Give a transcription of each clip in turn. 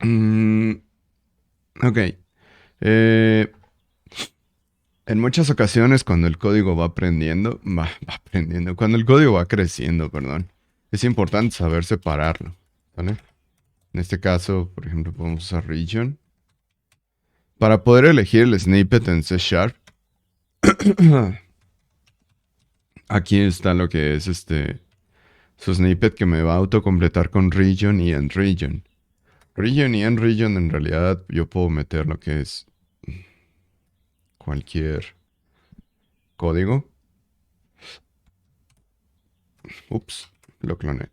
Mm, ok. Eh, en muchas ocasiones cuando el código va aprendiendo, va aprendiendo, cuando el código va creciendo, perdón, es importante saber separarlo, ¿vale? En este caso, por ejemplo, podemos usar region. Para poder elegir el snippet en C Sharp, aquí está lo que es su snippet que me va a autocompletar con region y end region. Region y end region en realidad yo puedo meter lo que es cualquier código. Ups, lo cloné.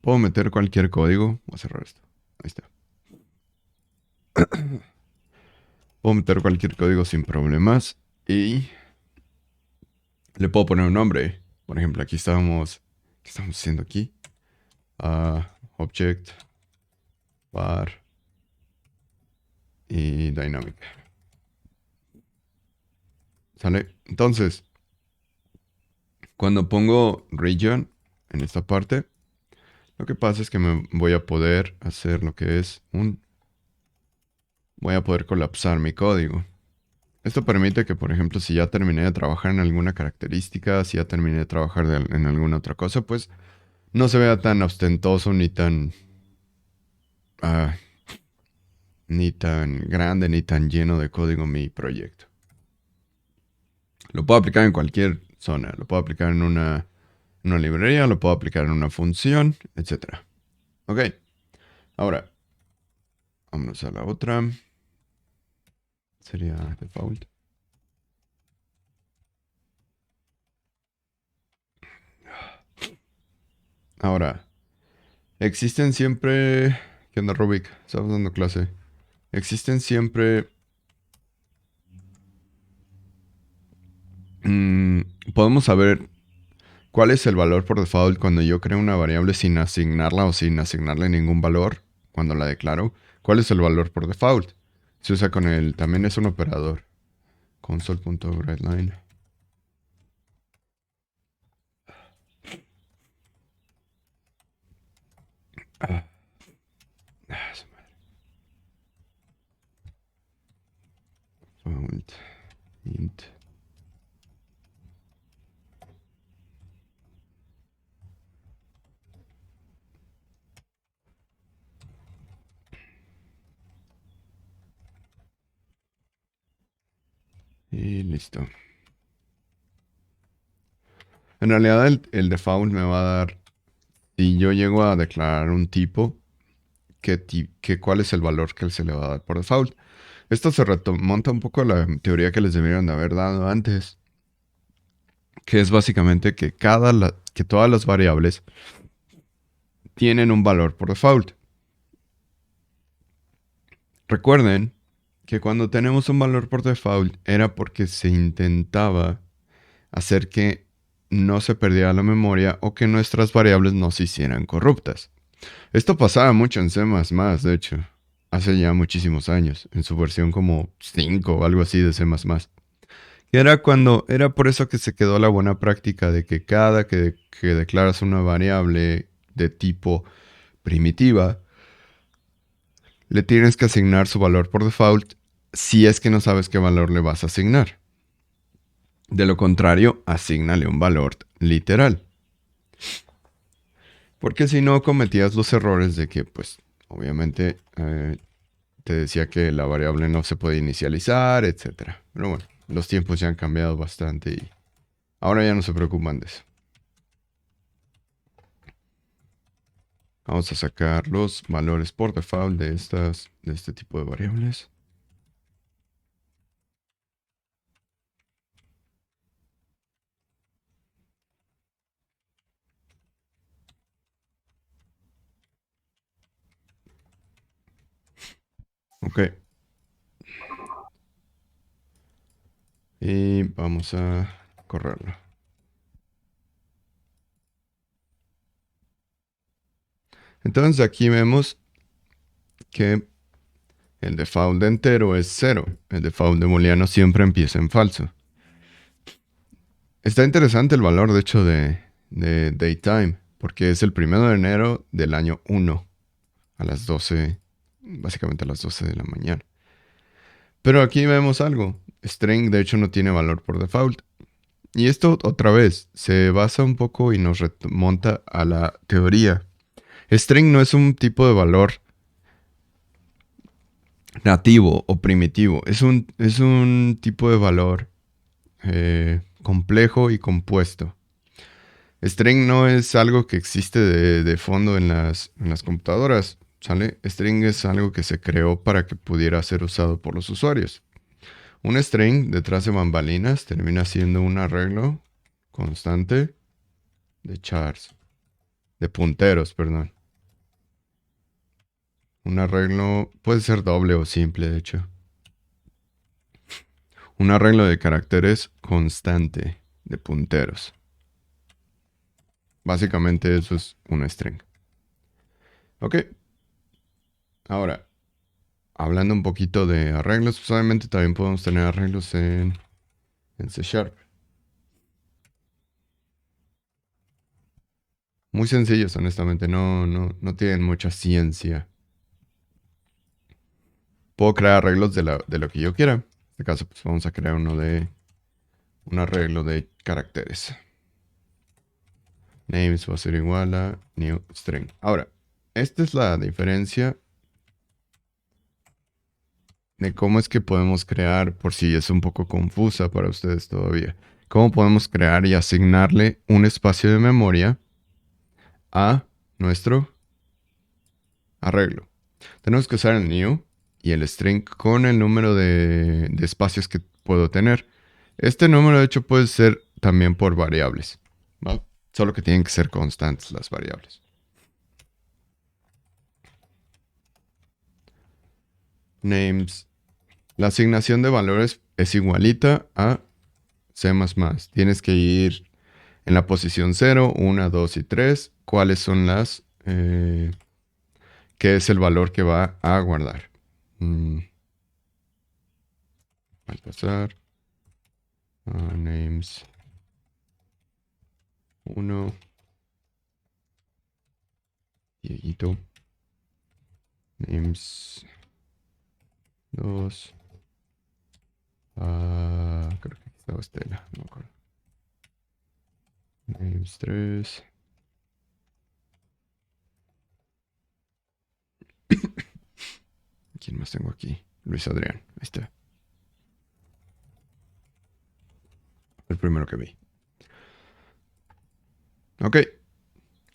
Puedo meter cualquier código. Voy a cerrar esto. Ahí está. Puedo meter cualquier código sin problemas. Y le puedo poner un nombre. Por ejemplo, aquí estábamos. ¿Qué estamos haciendo aquí? Object, var y dynamic. ¿Sale? Entonces, cuando pongo region en esta parte, lo que pasa es que me voy a poder hacer lo que es un... Voy a poder colapsar mi código. Esto permite que, por ejemplo, si ya terminé de trabajar en alguna característica, si ya terminé de trabajar en alguna otra cosa, pues no se vea tan ostentoso ah, ni tan grande, ni tan lleno de código mi proyecto. Lo puedo aplicar en cualquier zona. Lo puedo aplicar en una librería, lo puedo aplicar en una función, etc. Ok, ahora, vámonos a la otra. Sería default. Ahora, existen siempre... ¿Qué onda, Rubik? Estamos dando clase. Existen siempre... mm, podemos saber cuál es el valor por default cuando yo creo una variable sin asignarla o sin asignarle ningún valor cuando la declaro. ¿Cuál es el valor por default? Se usa con el... También es un operador. Console.writeLine. Ah, su madre. Default int. Y listo. En realidad el default me va a dar, si yo llego a declarar un tipo, cuál es el valor que se le va a dar por default. Esto se remonta un poco a la teoría que les debieron de haber dado antes, que es básicamente que, que todas las variables tienen un valor por default. Recuerden que cuando tenemos un valor por default era porque se intentaba hacer que no se perdiera la memoria o que nuestras variables no se hicieran corruptas. Esto pasaba mucho en C++, de hecho, hace ya muchísimos años, en su versión como 5 o algo así de C++. Y era por eso que se quedó la buena práctica de que cada que declaras una variable de tipo primitiva, le tienes que asignar su valor por default si es que no sabes qué valor le vas a asignar. De lo contrario, asígnale un valor literal. Porque si no cometías los errores de que, pues, obviamente te decía que la variable no se puede inicializar, etcétera. Pero bueno, los tiempos ya han cambiado bastante y ahora ya no se preocupan de eso. Vamos a sacar los valores por default de este tipo de variables. Ok. Y vamos a correrlo. Entonces aquí vemos que el default de entero es 0. El default de booleano siempre empieza en falso. Está interesante el valor, de hecho, de daytime, porque es el 1 de enero del año 1 a las 12, básicamente a las 12 de la mañana. Pero aquí vemos algo. String de hecho no tiene valor por default. Y esto otra vez se basa un poco y nos remonta a la teoría. String no es un tipo de valor nativo o primitivo. Es un tipo de valor complejo y compuesto. String no es algo que existe de fondo en las computadoras, ¿sale? String es algo que se creó para que pudiera ser usado por los usuarios. Un string detrás de bambalinas termina siendo un arreglo constante de chars, de punteros, perdón. Un arreglo puede ser doble o simple, de hecho. Un arreglo de caracteres constante de punteros. Básicamente eso es un string. Ok. Ahora, hablando un poquito de arreglos, pues obviamente también podemos tener arreglos en C Sharp. Muy sencillos, honestamente, no tienen mucha ciencia. Puedo crear arreglos de lo que yo quiera. En este caso, pues vamos a crear un arreglo de caracteres. Names va a ser igual a new string. Ahora, esta es la diferencia de cómo es que podemos crear, por si es un poco confusa para ustedes todavía. Cómo podemos crear y asignarle un espacio de memoria a nuestro arreglo. Tenemos que usar el new y el string con el número de espacios que puedo tener. Este número de hecho puede ser también por variables, ¿va? Solo que tienen que ser constantes las variables. Names. La asignación de valores es igualita a C++. Tienes que ir en la posición 0, 1, 2 y 3. ¿Cuáles son las... qué es el valor que va a guardar? Al pasar. Names 1. Dieguito. Names 2. Creo que aquí estaba Estela, no me acuerdo. Names 3. ¿Quién más tengo aquí? Luis Adrián, ahí está. El primero que vi. Ok.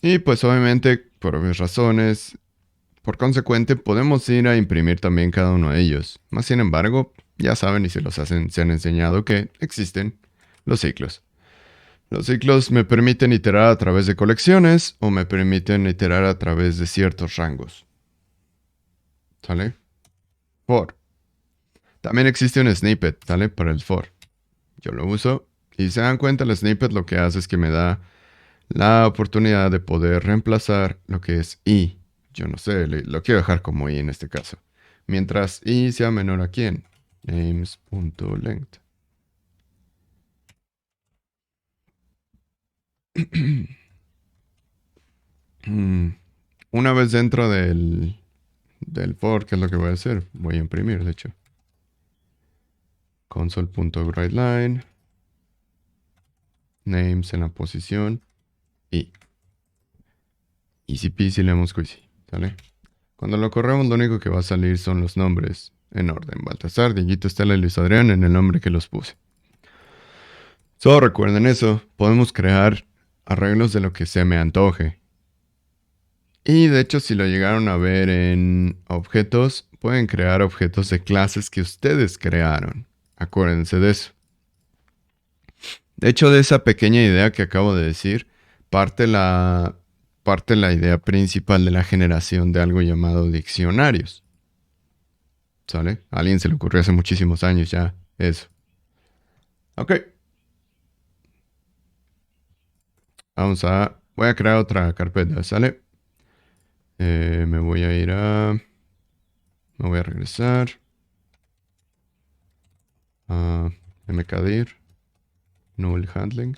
Y pues obviamente, por obvias razones, por consecuente, podemos ir a imprimir también cada uno de ellos. Más sin embargo, ya saben y se han enseñado que existen los ciclos. Los ciclos me permiten iterar a través de colecciones o me permiten iterar a través de ciertos rangos. ¿Sale? For. También existe un snippet, ¿sale? Para el for. Yo lo uso y se dan cuenta, el snippet lo que hace es que me da la oportunidad de poder reemplazar lo que es i. Yo no sé, lo quiero dejar como i en este caso. Mientras i sea menor a quién. Names.length. Una vez dentro del for, ¿qué es lo que voy a hacer? Voy a imprimir, de hecho. Console.writeLine. Names en la posición. Y easy peasy lemon squeezy. ¿Sale? Cuando lo corremos, lo único que va a salir son los nombres en orden. Baltasar, Dieguito, Estela y Luis Adrián en el nombre que los puse. Solo recuerden eso. Podemos crear arreglos de lo que se me antoje. Y de hecho, si lo llegaron a ver en objetos, pueden crear objetos de clases que ustedes crearon. Acuérdense de eso. De hecho, de esa pequeña idea que acabo de decir, parte la idea principal de la generación de algo llamado diccionarios. ¿Sale? A alguien se le ocurrió hace muchísimos años ya eso. Ok. Voy a crear otra carpeta, ¿sale? Me voy a ir a... Me voy a regresar a mkdir, null handling.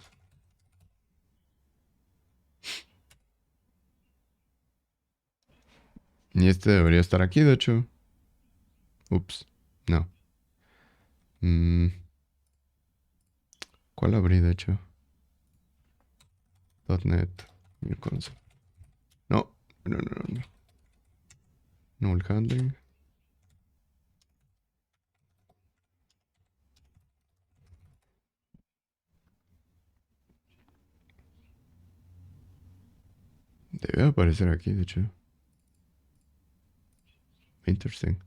Y este debería estar aquí, de hecho. Ups, no. Mm, ¿Cuál abrí, de hecho? .NET. New console. No, no, no, no, no. Null handling. Debe aparecer aquí, de hecho. Interesting.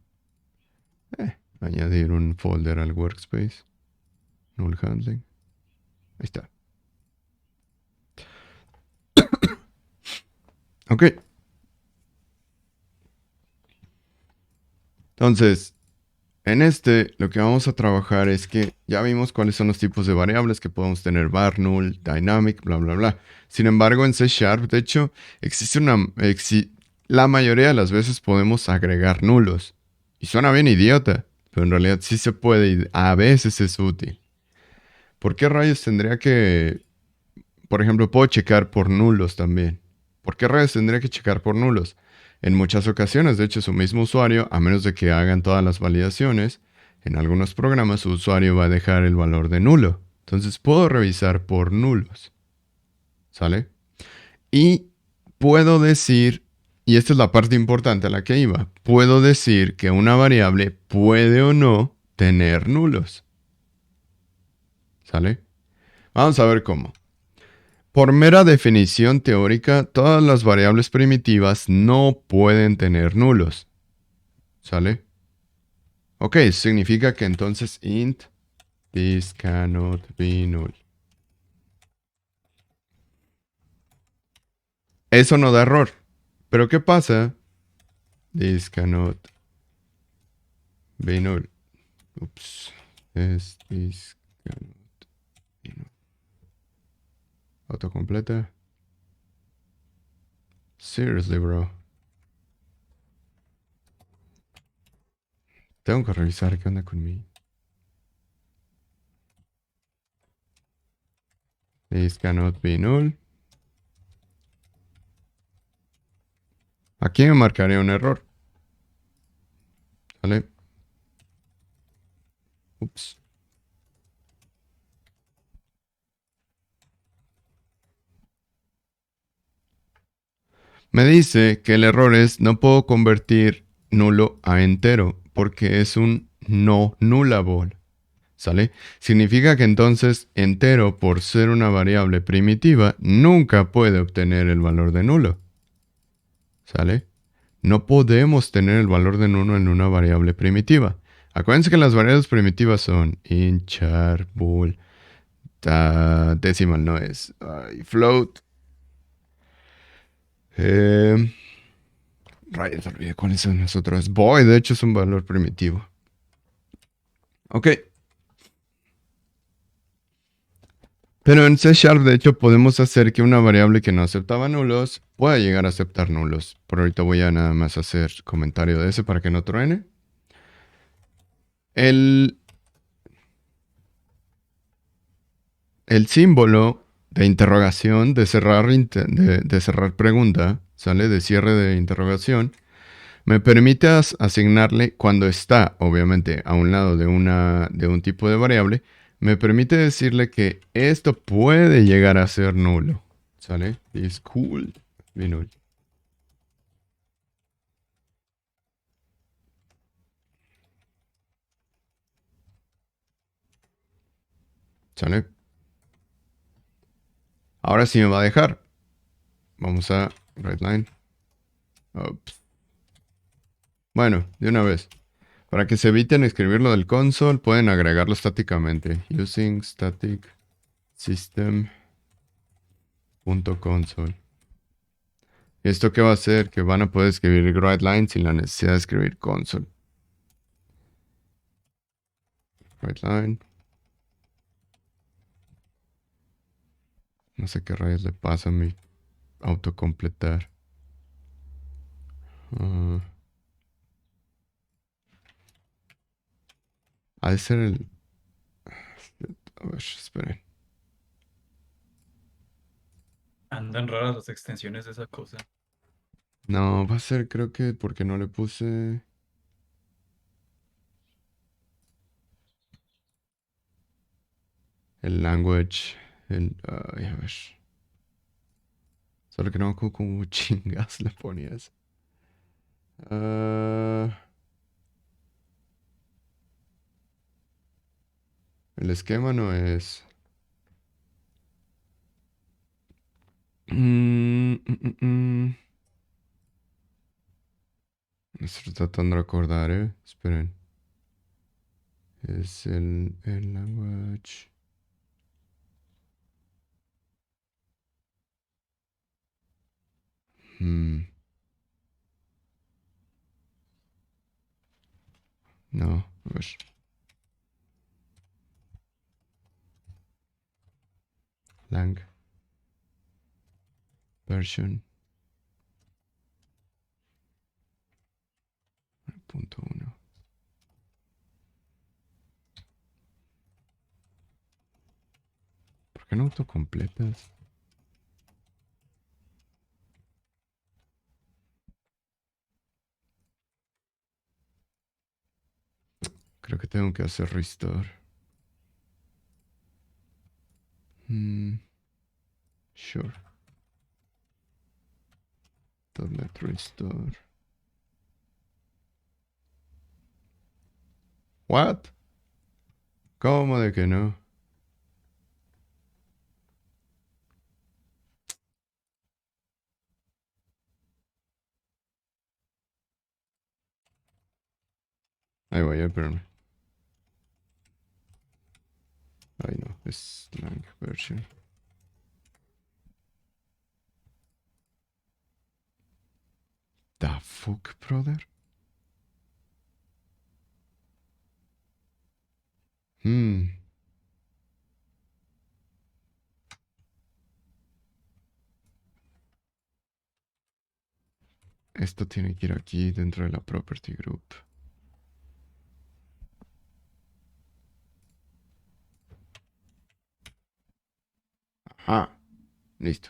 Añadir un folder al workspace. Null handling. Ahí está. Ok. Entonces, en este lo que vamos a trabajar es que ya vimos cuáles son los tipos de variables que podemos tener: var, null, dynamic, bla, bla, bla. Sin embargo, en C Sharp, de hecho, existe la mayoría de las veces podemos agregar nulos. Y suena bien idiota, pero en realidad sí se puede y a veces es útil. ¿Por qué rayos tendría que, por ejemplo, puedo checar por nulos también? ¿Por qué rayos tendría que checar por nulos? En muchas ocasiones, de hecho, su mismo usuario, a menos de que hagan todas las validaciones, en algunos programas su usuario va a dejar el valor de nulo. Entonces puedo revisar por nulos. ¿Sale? Y puedo decir, y esta es la parte importante a la que iba, puedo decir que una variable puede o no tener nulos. ¿Sale? Vamos a ver cómo. Por mera definición teórica, todas las variables primitivas no pueden tener nulos. ¿Sale? Ok, significa que entonces int this cannot be null. Eso no da error. Pero ¿qué pasa? This cannot be null. Ups. This cannot be null. Autocompleta. Seriously, bro. Tengo que revisar qué onda conmigo. This cannot be null. Aquí me marcaría un error. ¿Vale? Ups. Me dice que el error es no puedo convertir nulo a entero porque es un no nullable. ¿Sale? Significa que entonces entero, por ser una variable primitiva, nunca puede obtener el valor de nulo. ¿Sale? No podemos tener el valor de nulo en una variable primitiva. Acuérdense que las variables primitivas son int, char, bool, decimal no es, float. Rayos, olvidé cuáles son los otros. Void, de hecho, es un valor primitivo. Ok. Pero en C Sharp, de hecho, podemos hacer que una variable que no aceptaba nulos pueda llegar a aceptar nulos. Por ahorita voy a nada más hacer comentario de ese para que no truene. El, el símbolo de interrogación, de cerrar pregunta, ¿sale? De cierre de interrogación, me permite asignarle cuando está, obviamente, a un lado de un tipo de variable, me permite decirle que esto puede llegar a ser nulo. ¿Sale? Is cool. Be null. ¿Sale? Ahora sí me va a dejar. Vamos a writeLine. Ups. Bueno, de una vez. Para que se eviten escribirlo del console, pueden agregarlo estáticamente. Using static system.console. ¿Esto qué va a hacer? Que van a poder escribir writeLine sin la necesidad de escribir console. WriteLine. No sé qué rayos le pasa a mi autocompletar. Ha de ser el... A ver, esperen. Andan raras las extensiones de esa cosa. No, va a ser creo que porque no le puse el language. Ay, a ver. Solo que no me acuerdo cómo chingas le ponías. Ah, el esquema no es. Me estoy tratando de acordar, Esperen. Es el language. Hmm, no, a ver. Lang version punto uno. ¿Por qué no autocompletas? Creo que tengo que hacer restore. Sure. Let restore. What? ¿Cómo de que no? Ahí voy, espérame. Ay, no, es lang version. The fuck, brother? Esto tiene que ir aquí dentro de la property group. Ajá, listo.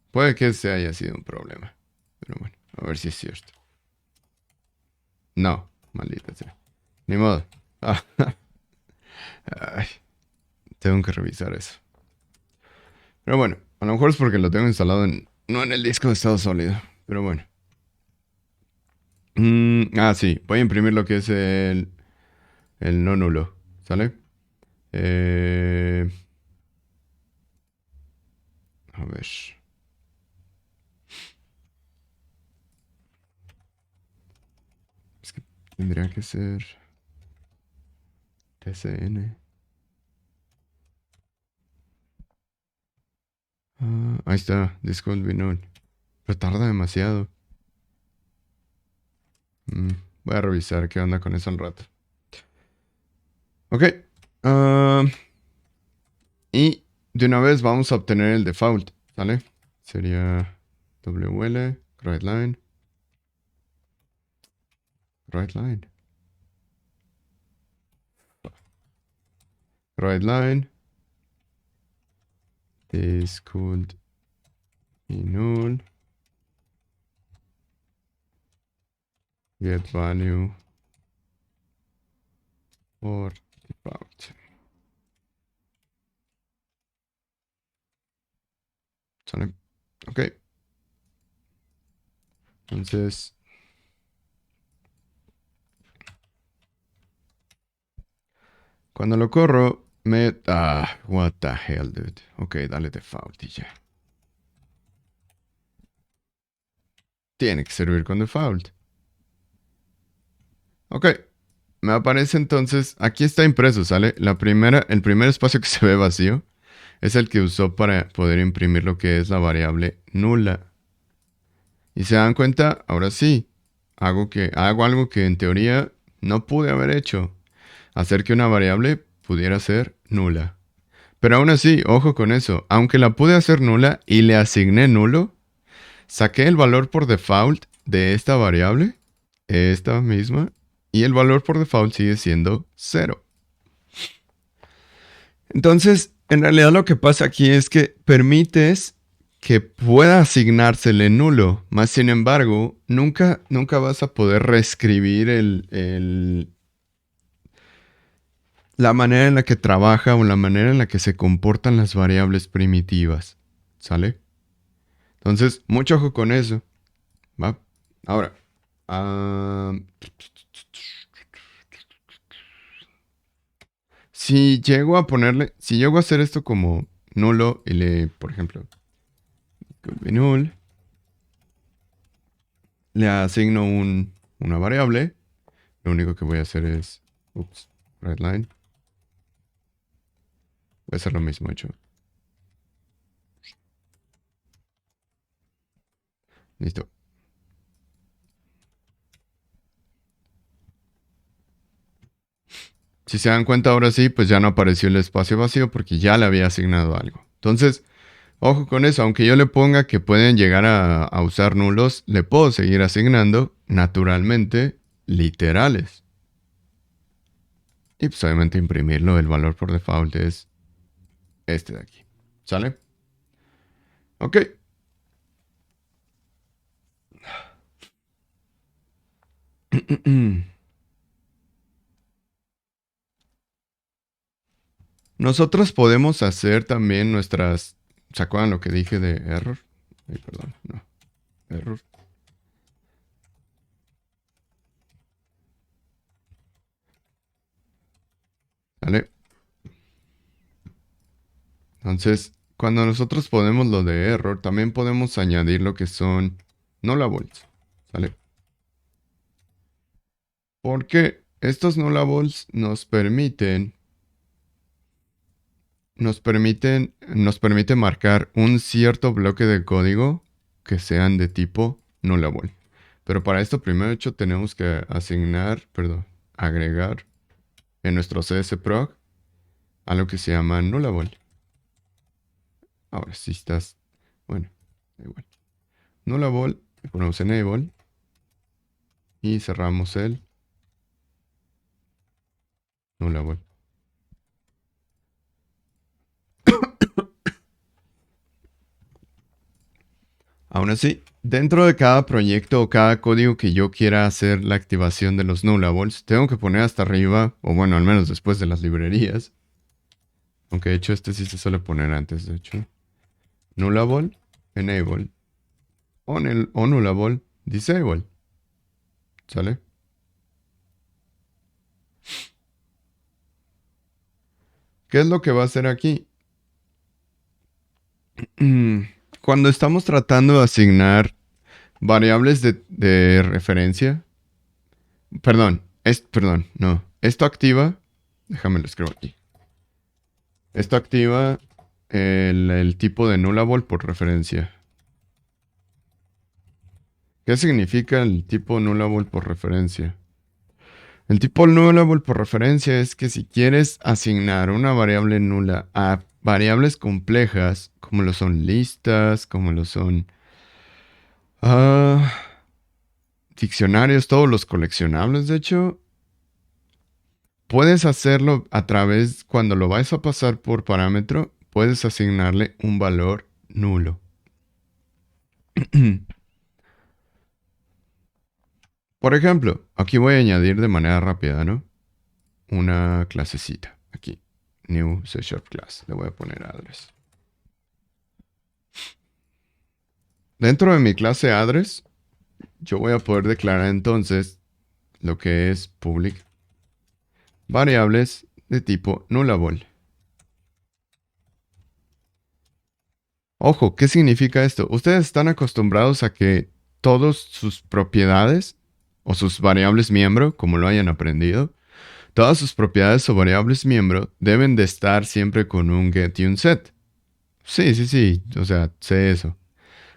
Puede que ese haya sido un problema. Pero bueno, a ver si es cierto. No, maldita sea. Ni modo. Ah, ay, tengo que revisar eso. Pero bueno, a lo mejor es porque lo tengo instalado no en el disco de estado sólido. Pero bueno. Sí, voy a imprimir lo que es el no nulo. ¿Sale? Eh, a ver. Es que tendría que ser TCN. Ahí está, disco null. Pero tarda demasiado. Voy a revisar qué onda con eso al rato. Ok. Y de una vez vamos a obtener el default. ¿Sale? Sería WL, writeLine. WriteLine. WriteLine. This could be null. Get value for default. ¿Sale? Ok. Entonces, cuando lo corro, what the hell, dude. Ok, dale default y ya. Tiene que servir con default. Ok. Me aparece entonces, aquí está impreso, ¿sale? El primer espacio que se ve vacío es el que usó para poder imprimir lo que es la variable nula. Y se dan cuenta, ahora sí, hago algo que en teoría no pude haber hecho. Hacer que una variable pudiera ser nula. Pero aún así, ojo con eso, aunque la pude hacer nula y le asigné nulo, saqué el valor por default de esta variable, esta misma, y el valor por default sigue siendo 0. Entonces, en realidad lo que pasa aquí es que permites que pueda asignársele nulo. Más sin embargo, nunca vas a poder reescribir la manera en la que trabaja o la manera en la que se comportan las variables primitivas. ¿Sale? Entonces, mucho ojo con eso. ¿Va? Ahora. Si llego a ponerle, si llego a hacer esto como nulo y le, por ejemplo, could be null, le asigno una variable, lo único que voy a hacer es, right line, voy a hacer lo mismo hecho. Listo. Si se dan cuenta ahora sí, pues ya no apareció el espacio vacío porque ya le había asignado algo. Entonces, ojo con eso, aunque yo le ponga que pueden llegar a usar nulos, le puedo seguir asignando naturalmente literales. Y pues obviamente imprimirlo, el valor por default es este de aquí. ¿Sale? Ok. Nosotros podemos hacer también nuestras... ¿Se acuerdan lo que dije de error? Ay, perdón, no. Error. ¿Vale? Entonces, cuando nosotros ponemos lo de error, también podemos añadir lo que son nullables. ¿Vale? Porque estos nullables nos permiten marcar un cierto bloque de código que sean de tipo nullable. Pero para esto primero hecho tenemos que agregar en nuestro csprog algo que se llama nullable. Ahora si estás, bueno, da igual. Nullable, le ponemos enable y cerramos el nullable. Aún así, dentro de cada proyecto o cada código que yo quiera hacer la activación de los nullables, tengo que poner hasta arriba, o bueno, al menos después de las librerías. Aunque de hecho este sí se suele poner antes, de hecho. Nullable, enable, o nullable, disable. ¿Sale? ¿Qué es lo que va a hacer aquí? Cuando estamos tratando de asignar variables de referencia, perdón, no. Esto activa, déjame lo escribo aquí. Esto activa el tipo de nullable por referencia. ¿Qué significa el tipo nullable por referencia? El tipo nullable por referencia es que si quieres asignar una variable nula a variables complejas, como lo son listas, como lo son diccionarios, todos los coleccionables, de hecho, puedes hacerlo a través, cuando lo vais a pasar por parámetro, puedes asignarle un valor nulo. Por ejemplo, aquí voy a añadir de manera rápida, ¿no? Una clasecita. Aquí. New C# class. Le voy a poner address. Dentro de mi clase address, yo voy a poder declarar entonces lo que es public variables de tipo nullable. Ojo, ¿qué significa esto? Ustedes están acostumbrados a que todas sus propiedades o sus variables miembro, como lo hayan aprendido, todas sus propiedades o variables miembro deben de estar siempre con un get y un set. Sí, o sea, sé eso.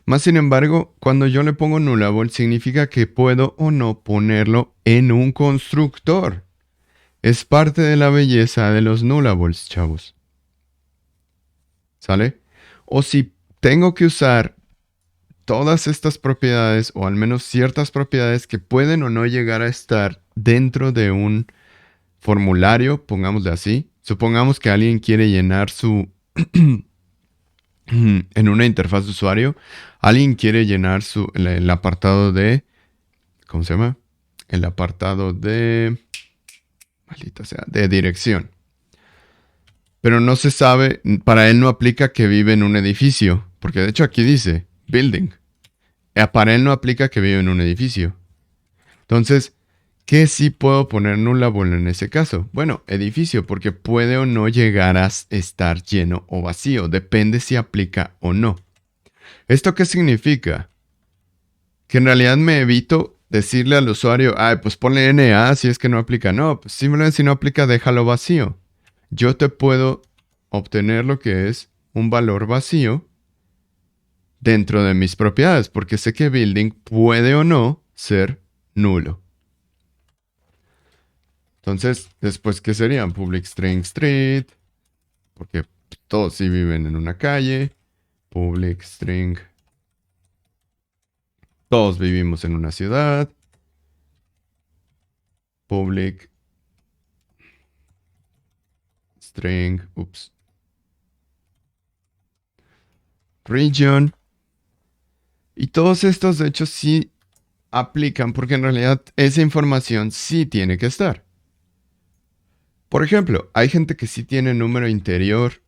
Más sin embargo, cuando yo le pongo nullable significa que puedo o no ponerlo en un constructor. Es parte de la belleza de los nullables, chavos. ¿Sale? O si tengo que usar todas estas propiedades, o al menos ciertas propiedades que pueden o no llegar a estar dentro de un formulario, pongámosle así. Supongamos que alguien quiere llenar en una interfaz de usuario, alguien quiere llenar el apartado de, ¿cómo se llama? El apartado de, maldita sea, de dirección. Pero no se sabe, para él no aplica que vive en un edificio, porque de hecho aquí dice building. Para él no aplica que vive en un edificio. Entonces, ¿qué sí puedo poner nullable en ese caso? Bueno, edificio, porque puede o no llegar a estar lleno o vacío, depende si aplica o no. ¿Esto qué significa? Que en realidad me evito decirle al usuario, pues ponle NA si es que no aplica. No, pues simplemente si no aplica, déjalo vacío. Yo te puedo obtener lo que es un valor vacío dentro de mis propiedades, porque sé que building puede o no ser nulo. Entonces, después, ¿qué serían? Public string street, porque todos sí viven en una calle. Public string, todos vivimos en una ciudad. Public string, region. Y todos estos, de hecho, sí aplican porque en realidad esa información sí tiene que estar. Por ejemplo, hay gente que sí tiene número interior,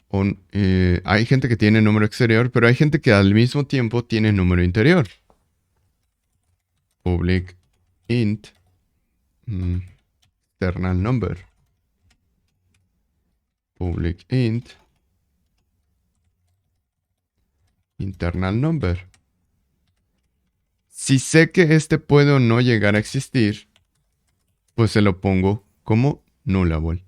hay gente que tiene número exterior, pero hay gente que al mismo tiempo tiene número interior. Public int internal number. Public int internal number. Si sé que este puede o no llegar a existir, pues se lo pongo como nullable.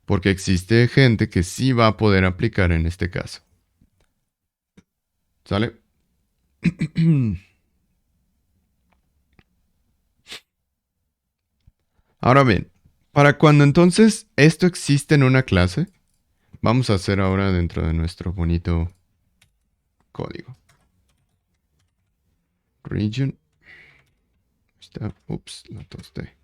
Porque existe gente que sí va a poder aplicar en este caso. ¿Sale? Ahora bien, para cuando entonces esto existe en una clase, vamos a hacer ahora dentro de nuestro bonito código. Region. Está, la tosté.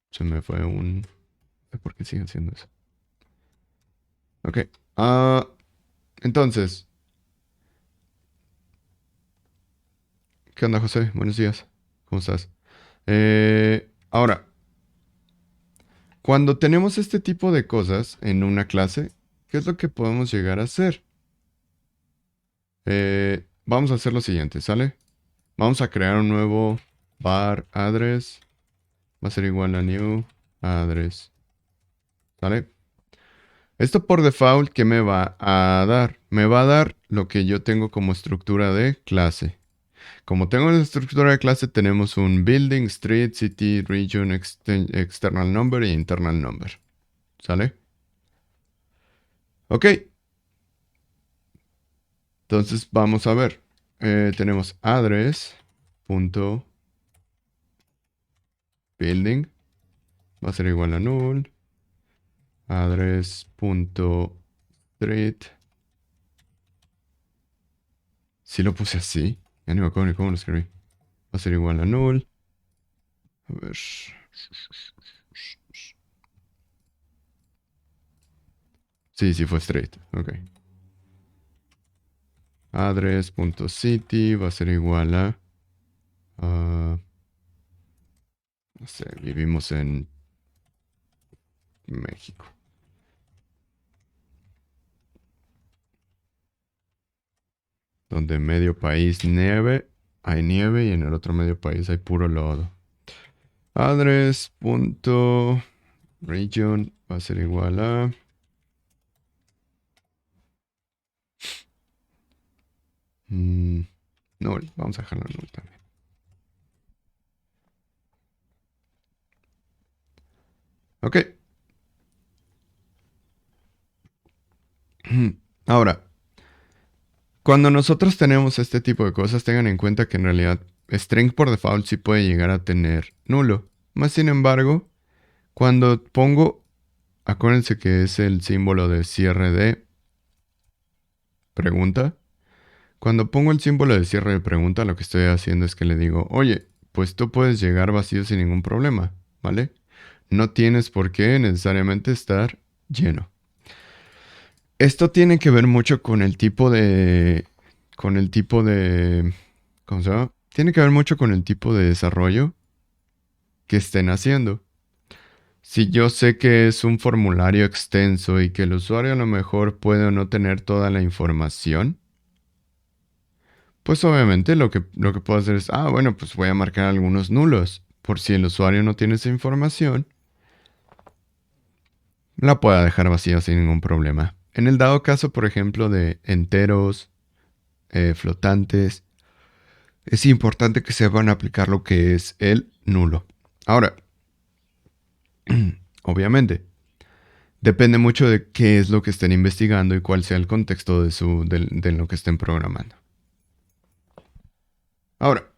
Se me fue un... ¿Por qué sigue haciendo eso? Ok. Entonces, ¿qué onda, José? Buenos días. ¿Cómo estás? Ahora, cuando tenemos este tipo de cosas en una clase, ¿qué es lo que podemos llegar a hacer? Vamos a hacer lo siguiente, ¿sale? Vamos a crear un nuevo var address. Va a ser igual a new address. ¿Sale? Esto por default, ¿qué me va a dar? Me va a dar lo que yo tengo como estructura de clase. Como tengo la estructura de clase, tenemos un building, street, city, region, external number y internal number. ¿Sale? Ok. Entonces vamos a ver. Tenemos address.building. Va a ser igual a null. Address.street. Si lo puse así. Ya ni me acuerdo ni cómo lo escribí. Va a ser igual a null. A ver. Sí, fue straight. Ok. Address.city va a ser igual a... no sé, vivimos en México. Donde en medio país hay nieve y en el otro medio país hay puro lodo. Address.region va a ser igual a... null. Vamos a dejarlo null también. Ok. Ahora, cuando nosotros tenemos este tipo de cosas, tengan en cuenta que en realidad string por default sí puede llegar a tener nulo. Más sin embargo, cuando pongo acuérdense que es el símbolo de cierre de pregunta. Cuando pongo el símbolo de cierre de pregunta, lo que estoy haciendo es que le digo, oye, pues tú puedes llegar vacío sin ningún problema, ¿vale? No tienes por qué necesariamente estar lleno. Esto tiene que ver mucho con el tipo de... Con el tipo de... ¿Cómo se llama? Tiene que ver mucho con el tipo de desarrollo que estén haciendo. Si yo sé que es un formulario extenso y que el usuario a lo mejor puede o no tener toda la información, pues obviamente lo que puedo hacer es, bueno, pues voy a marcar algunos nulos. Por si el usuario no tiene esa información, la pueda dejar vacía sin ningún problema. En el dado caso, por ejemplo, de enteros, flotantes, es importante que sepan aplicar lo que es el nulo. Ahora, obviamente, depende mucho de qué es lo que estén investigando y cuál sea el contexto de lo que estén programando. Ahora,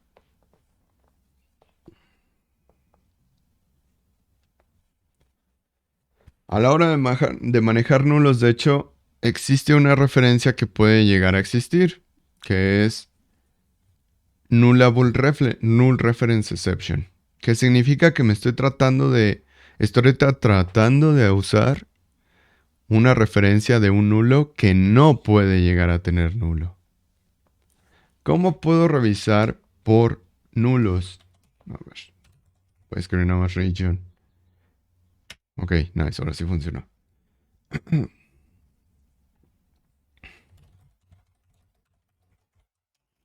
a la hora de manejar nulos, de hecho, existe una referencia que puede llegar a existir, que es Null Reference Exception, que significa que estoy tratando de usar una referencia de un nulo que no puede llegar a tener nulo. ¿Cómo puedo revisar por nulos? A ver, voy a escribir nada más region. Ok, nice, ahora sí funcionó.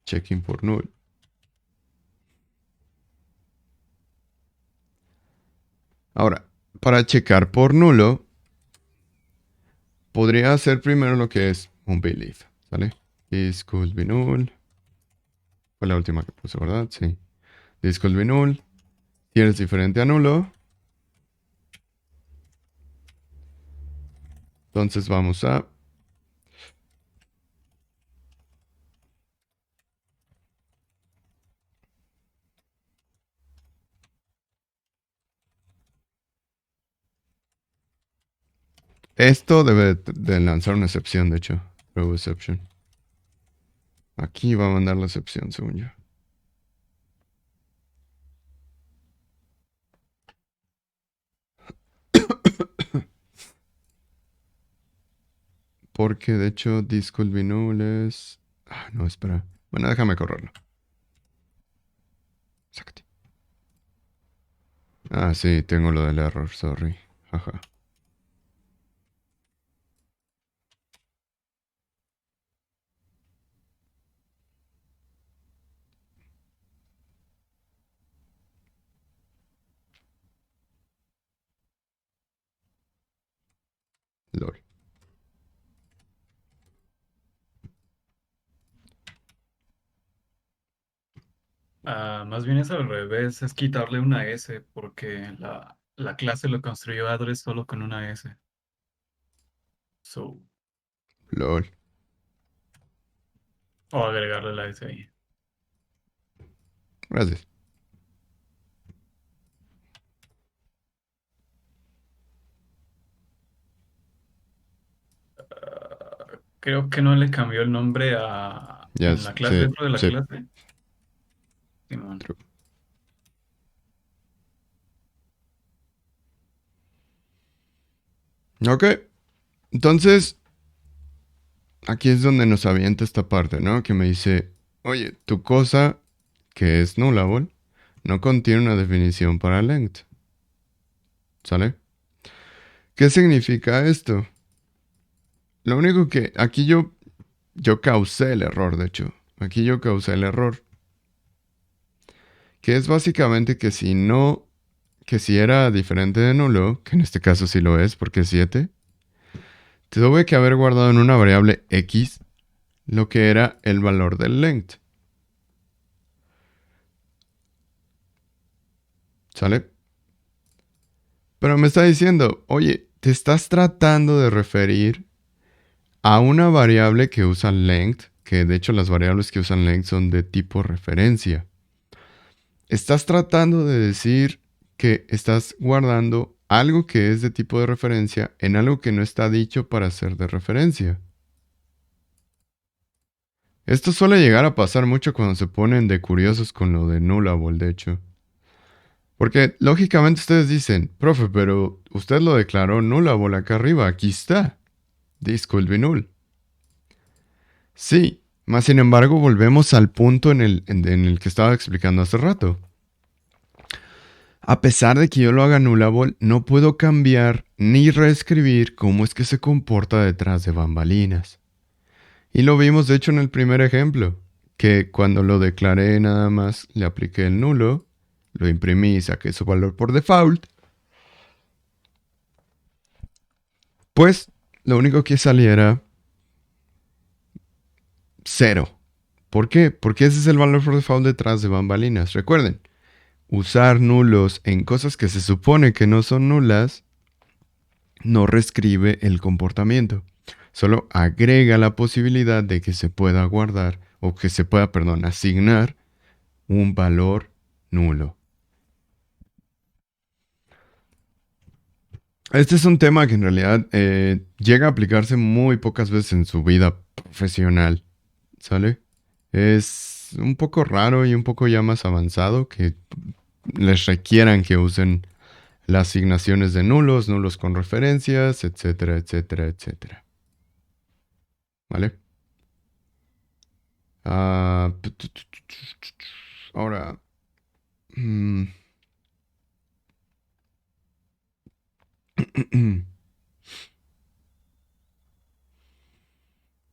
Checking por null. Ahora, para checar por nulo, podría hacer primero lo que es un believe, ¿sale? This could be null. Fue la última que puse, ¿verdad? Sí. This could be null. Si es diferente a nulo, entonces vamos a... Esto debe de lanzar una excepción, de hecho. Throw exception. Aquí va a mandar la excepción, según yo. Porque de hecho, this could be null es... no, espera. Bueno, déjame correrlo. Sácate. Sí, tengo lo del error, sorry. Jaja. LOL. Más bien es al revés, es quitarle una S, porque la clase lo construyó Address solo con una S. So, LOL. o agregarle la S ahí. Gracias. Creo que no le cambió el nombre en Yes, la clase, sí, dentro de la sí. clase. Simón. True. Ok. Entonces, aquí es donde nos avienta esta parte, ¿no? Que me dice, oye, tu cosa, que es nullable, no contiene una definición para length. ¿Sale? ¿Qué significa esto? Lo único que aquí yo causé el error, de hecho. Aquí yo causé el error. Que es básicamente que si no, que si era diferente de nulo, que en este caso sí lo es porque es 7, tuve que haber guardado en una variable x lo que era el valor del length. ¿Sale? Pero me está diciendo, oye, te estás tratando de referir a una variable que usa length, que de hecho las variables que usan length son de tipo referencia. Estás tratando de decir que estás guardando algo que es de tipo de referencia en algo que no está dicho para ser de referencia. Esto suele llegar a pasar mucho cuando se ponen de curiosos con lo de nullable, de hecho. Porque lógicamente ustedes dicen, profe, pero usted lo declaró nullable acá arriba, aquí está. This could be null. Sí, más sin embargo volvemos al punto en el que estaba explicando hace rato. A pesar de que yo lo haga nullable, no puedo cambiar ni reescribir cómo es que se comporta detrás de bambalinas. Y lo vimos de hecho en el primer ejemplo, que cuando lo declaré nada más le apliqué el nulo, lo imprimí y saqué su valor por default, pues lo único que saliera cero. ¿Por qué? Porque ese es el valor por default detrás de bambalinas. Recuerden, usar nulos en cosas que se supone que no son nulas no reescribe el comportamiento. Solo agrega la posibilidad de que se pueda guardar o que se pueda, perdón, asignar un valor nulo. Este es un tema que en realidad llega a aplicarse muy pocas veces en su vida profesional, ¿sale? Es un poco raro y un poco ya más avanzado que les requieran que usen las asignaciones de nulos, nulos con referencias, etcétera, etcétera, etcétera. ¿Vale? Ah, ahora, mm,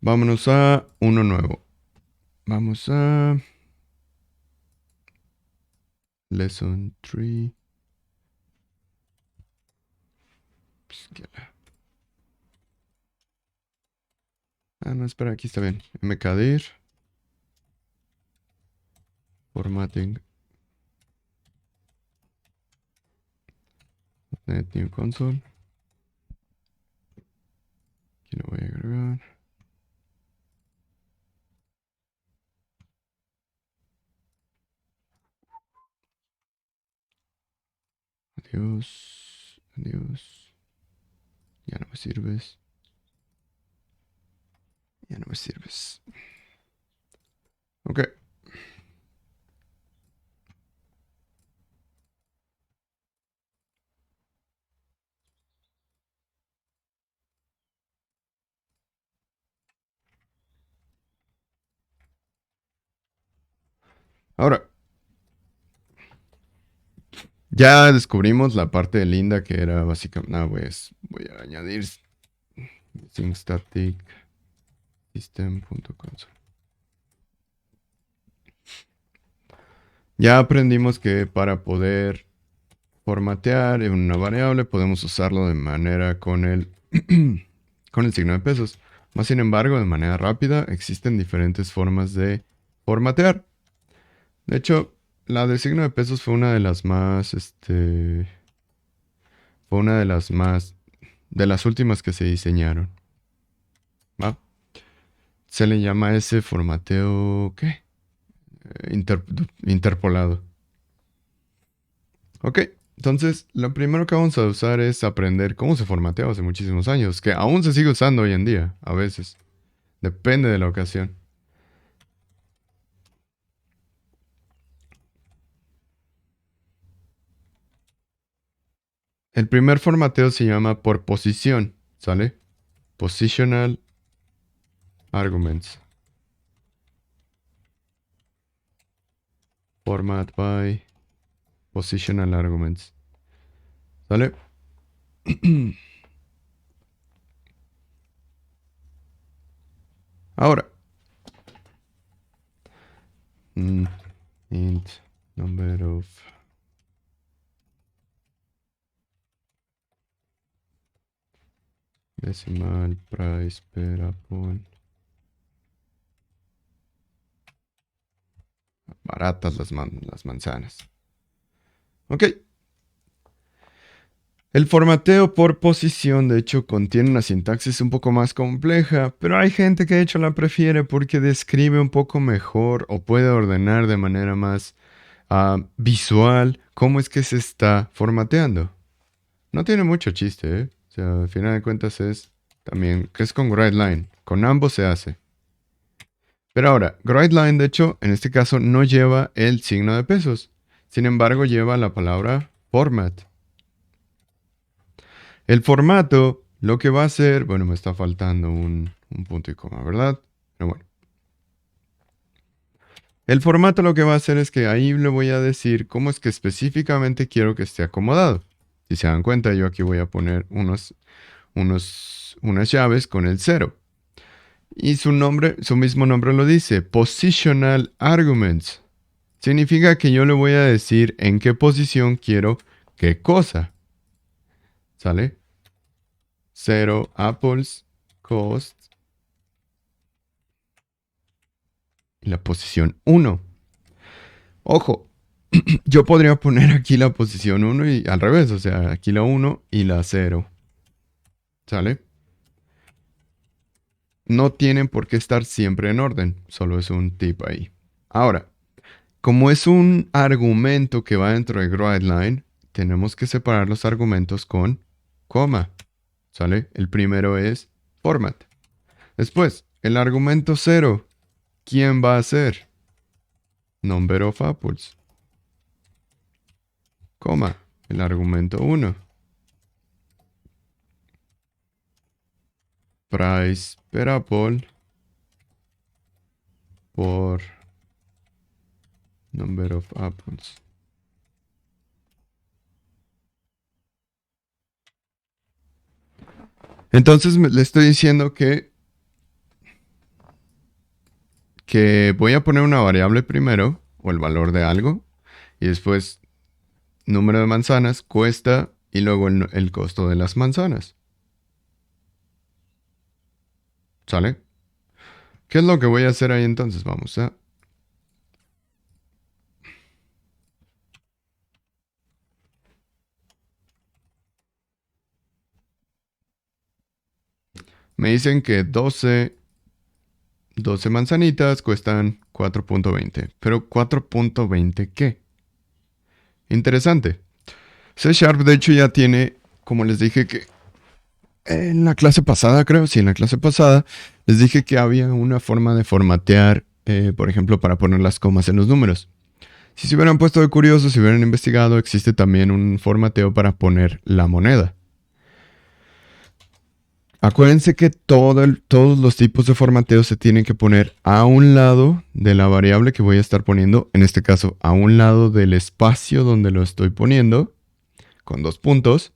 vámonos a uno nuevo. Vamos a Lesson 3. Ah, no, espera, aquí está bien. mkdir. Formatting. Net new console. Aquí lo voy a agregar. Adiós. Adiós. Ya no me sirves. Ya no me sirves. Ok. Ahora, ya descubrimos la parte linda que era básicamente. No, pues voy a añadir static system.console. Ya aprendimos que para poder formatear en una variable podemos usarlo de manera con el con el signo de pesos. Más sin embargo, de manera rápida, existen diferentes formas de formatear. De hecho, la de signo de pesos fue una de las más, fue una de las últimas que se diseñaron. ¿Va? Se le llama ese formateo, ¿qué? Interpolado. Ok, entonces lo primero que vamos a usar es aprender cómo se formateaba hace muchísimos años, que aún se sigue usando hoy en día, a veces. Depende de la ocasión. El primer formateo se llama por posición, ¿sale? Positional arguments. Format by positional arguments. ¿Sale? Ahora. Int number of decimal price per apple. Baratas las manzanas. Ok. El formateo por posición, de hecho, contiene una sintaxis un poco más compleja, pero hay gente que de hecho la prefiere porque describe un poco mejor o puede ordenar de manera más visual cómo es que se está formateando. No tiene mucho chiste, ¿eh? O sea, al final de cuentas es también, que es con WriteLine. Con ambos se hace. Pero ahora, WriteLine, de hecho, en este caso no lleva el signo de pesos. Sin embargo, lleva la palabra format. El formato, lo que va a hacer, bueno, me está faltando un punto y coma, ¿verdad? Pero bueno. El formato lo que va a hacer es que ahí le voy a decir cómo es que específicamente quiero que esté acomodado. Si se dan cuenta, yo aquí voy a poner unas llaves con el cero. Y su nombre, su mismo nombre lo dice, Positional Arguments. Significa que yo le voy a decir en qué posición quiero qué cosa. ¿Sale? Cero apples cost y la posición uno. Ojo, yo podría poner aquí la posición uno y al revés, o sea, aquí la uno y la cero. ¿Sale? No tienen por qué estar siempre en orden, solo es un tip ahí. Ahora, como es un argumento que va dentro de WriteLine, tenemos que separar los argumentos con coma. ¿Sale? El primero es format. Después, el argumento cero. ¿Quién va a ser? Number of apples. Coma. El argumento uno. Price per apple por number of apples. Entonces le estoy diciendo que voy a poner una variable primero, o el valor de algo, y después número de manzanas, cuesta, y luego el costo de las manzanas. ¿Sale? ¿Qué es lo que voy a hacer ahí entonces? Vamos a... Me dicen que 12 manzanitas cuestan 4.20. Pero 4.20 ¿qué? Interesante. C Sharp de hecho ya tiene, como les dije que en la clase pasada, creo, sí, en la clase pasada, les dije que había una forma de formatear, por ejemplo, para poner las comas en los números. Si se hubieran puesto de curiosos, si hubieran investigado, existe también un formateo para poner la moneda. Acuérdense que todos los tipos de formateo se tienen que poner a un lado de la variable que voy a estar poniendo, en este caso a un lado del espacio donde lo estoy poniendo, con dos puntos,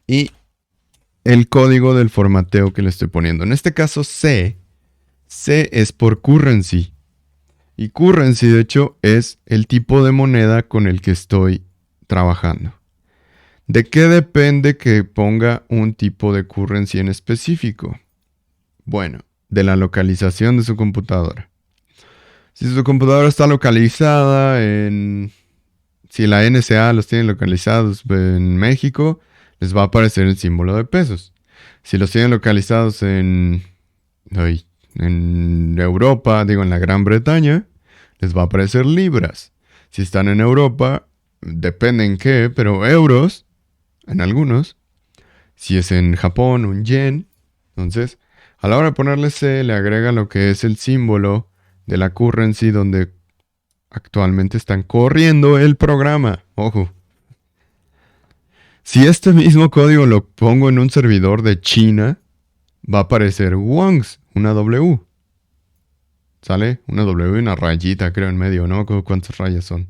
y el código del formateo que le estoy poniendo. En este caso C es por currency, y currency de hecho es el tipo de moneda con el que estoy trabajando. ¿De qué depende que ponga un tipo de currency en específico? Bueno, de la localización de su computadora. Si su computadora está localizada en... Si la NSA los tiene localizados en México, les va a aparecer el símbolo de pesos. Si los tienen localizados en Europa, digo en la Gran Bretaña, les va a aparecer libras. Si están en Europa, depende en qué, pero euros, en algunos. Si es en Japón, un yen. Entonces, a la hora de ponerle C, le agrega lo que es el símbolo de la currency donde actualmente están corriendo el programa. Ojo. Si este mismo código lo pongo en un servidor de China, va a aparecer wongs, una W. ¿Sale? Una W y una rayita, creo, en medio. No me acuerdo cuántas rayas son.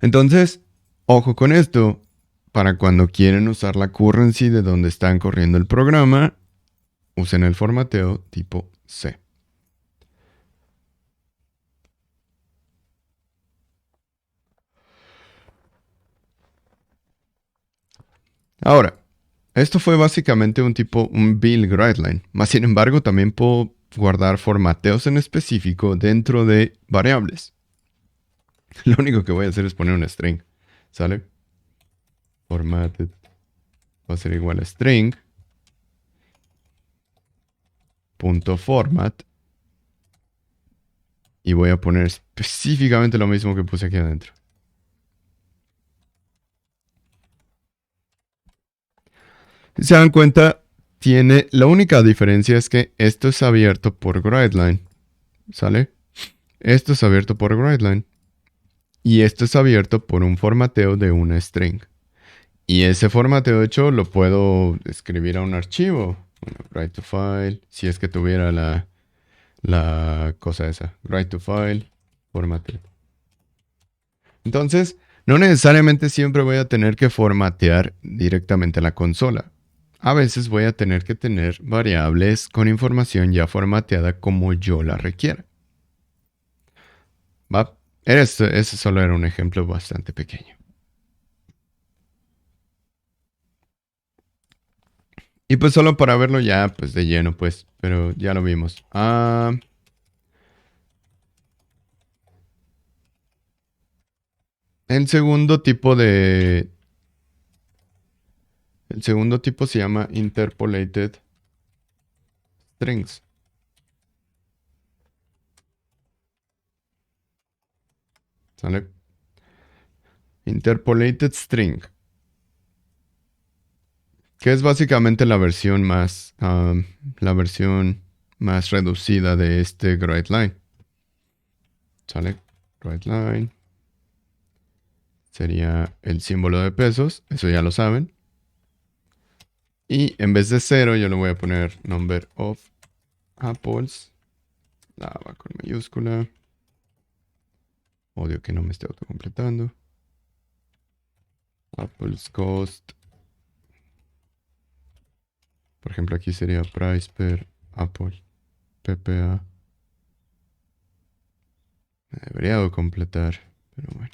Entonces, ojo con esto. Para cuando quieren usar la currency de donde están corriendo el programa, usen el formateo tipo C. Ahora, esto fue básicamente un build guideline. Más sin embargo, también puedo guardar formateos en específico dentro de variables. Lo único que voy a hacer es poner un string. ¿Sale? Formatted va a ser igual a string. Punto format. Y voy a poner específicamente lo mismo que puse aquí adentro. Si se dan cuenta, tiene la única diferencia es que esto es abierto por GrideLine, ¿sale? Esto es abierto por GrideLine y esto es abierto por un formateo de una string. Y ese formateo, de hecho, lo puedo escribir a un archivo. Bueno, write to file, si es que tuviera la cosa esa. Write to file, formateo. Entonces, no necesariamente siempre voy a tener que formatear directamente la consola. A veces voy a tener que tener variables con información ya formateada como yo la requiera. ¿Va? Ese solo era un ejemplo bastante pequeño. Y pues solo para verlo ya, pues de lleno, pues. Pero ya lo vimos. El segundo tipo de... El segundo tipo se llama interpolated strings. ¿Sale? Interpolated string. Que es básicamente la versión más reducida de este GrideLine. ¿Sale? GrideLine sería el símbolo de pesos, eso ya lo saben. Y en vez de 0 yo le voy a poner number of apples. La va con mayúscula. Odio que no me esté autocompletando. Apples cost. Por ejemplo, aquí sería price per apple. PPA. Me debería completar, pero bueno.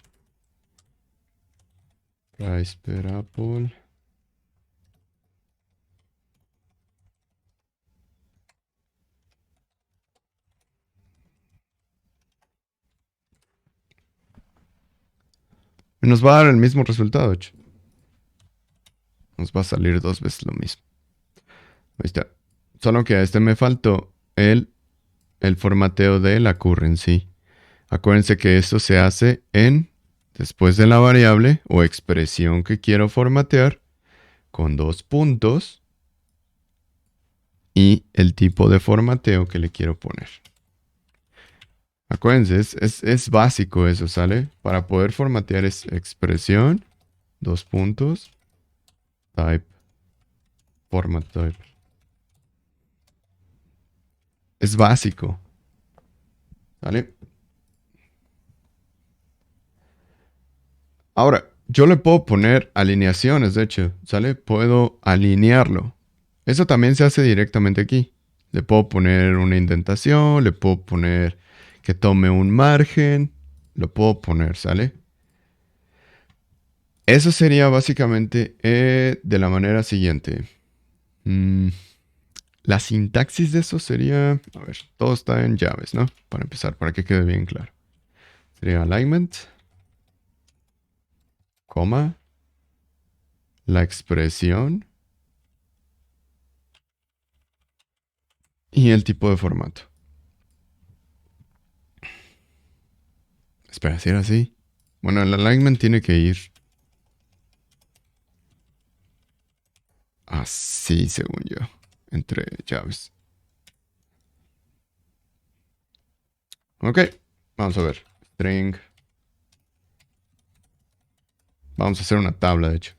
Price per apple. Y nos va a dar el mismo resultado, hecho. Nos va a salir dos veces lo mismo. Ahí está. Solo que a este me faltó el formateo de la currency. Acuérdense que esto se hace después de la variable o expresión que quiero formatear, con dos puntos y el tipo de formateo que le quiero poner. Acuérdense, es básico eso, ¿sale? Para poder formatear es expresión, dos puntos, type, format type. Es básico, ¿sale? Ahora, yo le puedo poner alineaciones, de hecho, ¿sale? Puedo alinearlo. Eso también se hace directamente aquí. Le puedo poner una indentación, le puedo poner que tome un margen, lo puedo poner, ¿sale? Eso sería básicamente de la manera siguiente. Mm, la sintaxis de eso sería, a ver, todo está en llaves, ¿no? Para empezar, para que quede bien claro. Sería alignment, coma, la expresión y el tipo de formato. Espera, si era así. Bueno, el alignment tiene que ir así, según yo, entre llaves. Ok, vamos a ver. String. Vamos a hacer una tabla, de hecho.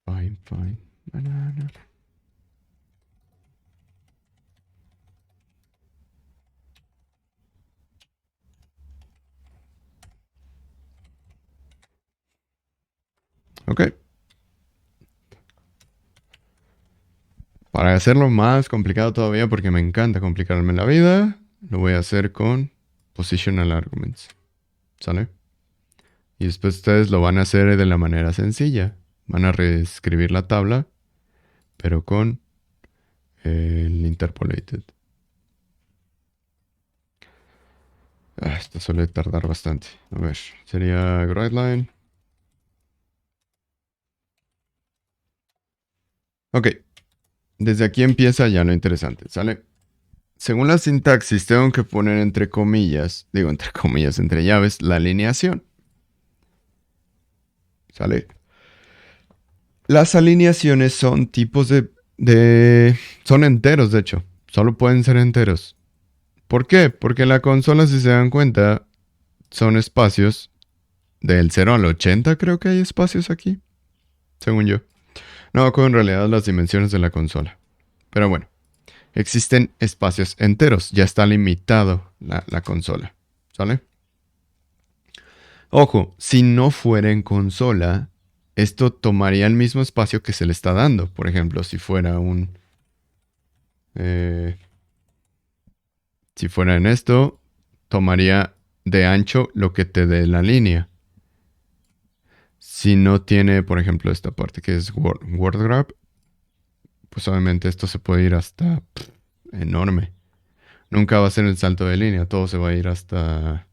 Fine, fine. Banana. Ok. Para hacerlo más complicado todavía, porque me encanta complicarme la vida, lo voy a hacer con positional arguments. ¿Sale? Y después ustedes lo van a hacer de la manera sencilla. Van a reescribir la tabla, pero con el interpolated. Esto suele tardar bastante. A ver, sería GrideLine. Ok, desde aquí empieza ya lo interesante, ¿sale? Según la sintaxis, tengo que poner entre comillas, digo entre comillas, entre llaves, la alineación, ¿sale? Las alineaciones son tipos son enteros, de hecho. Solo pueden ser enteros. ¿Por qué? Porque la consola, si se dan cuenta, son espacios del 0 al 80, creo que hay espacios aquí, según yo. No con en realidad las dimensiones de la consola. Pero bueno, existen espacios enteros. Ya está limitado la consola, ¿sale? Ojo, si no fuera en consola, esto tomaría el mismo espacio que se le está dando. Por ejemplo, si fuera un... eh, si fuera en esto, tomaría de ancho lo que te dé la línea. Si no tiene, por ejemplo, esta parte que es word grab, pues obviamente esto se puede ir hasta enorme. Nunca va a ser el salto de línea, todo se va a ir hasta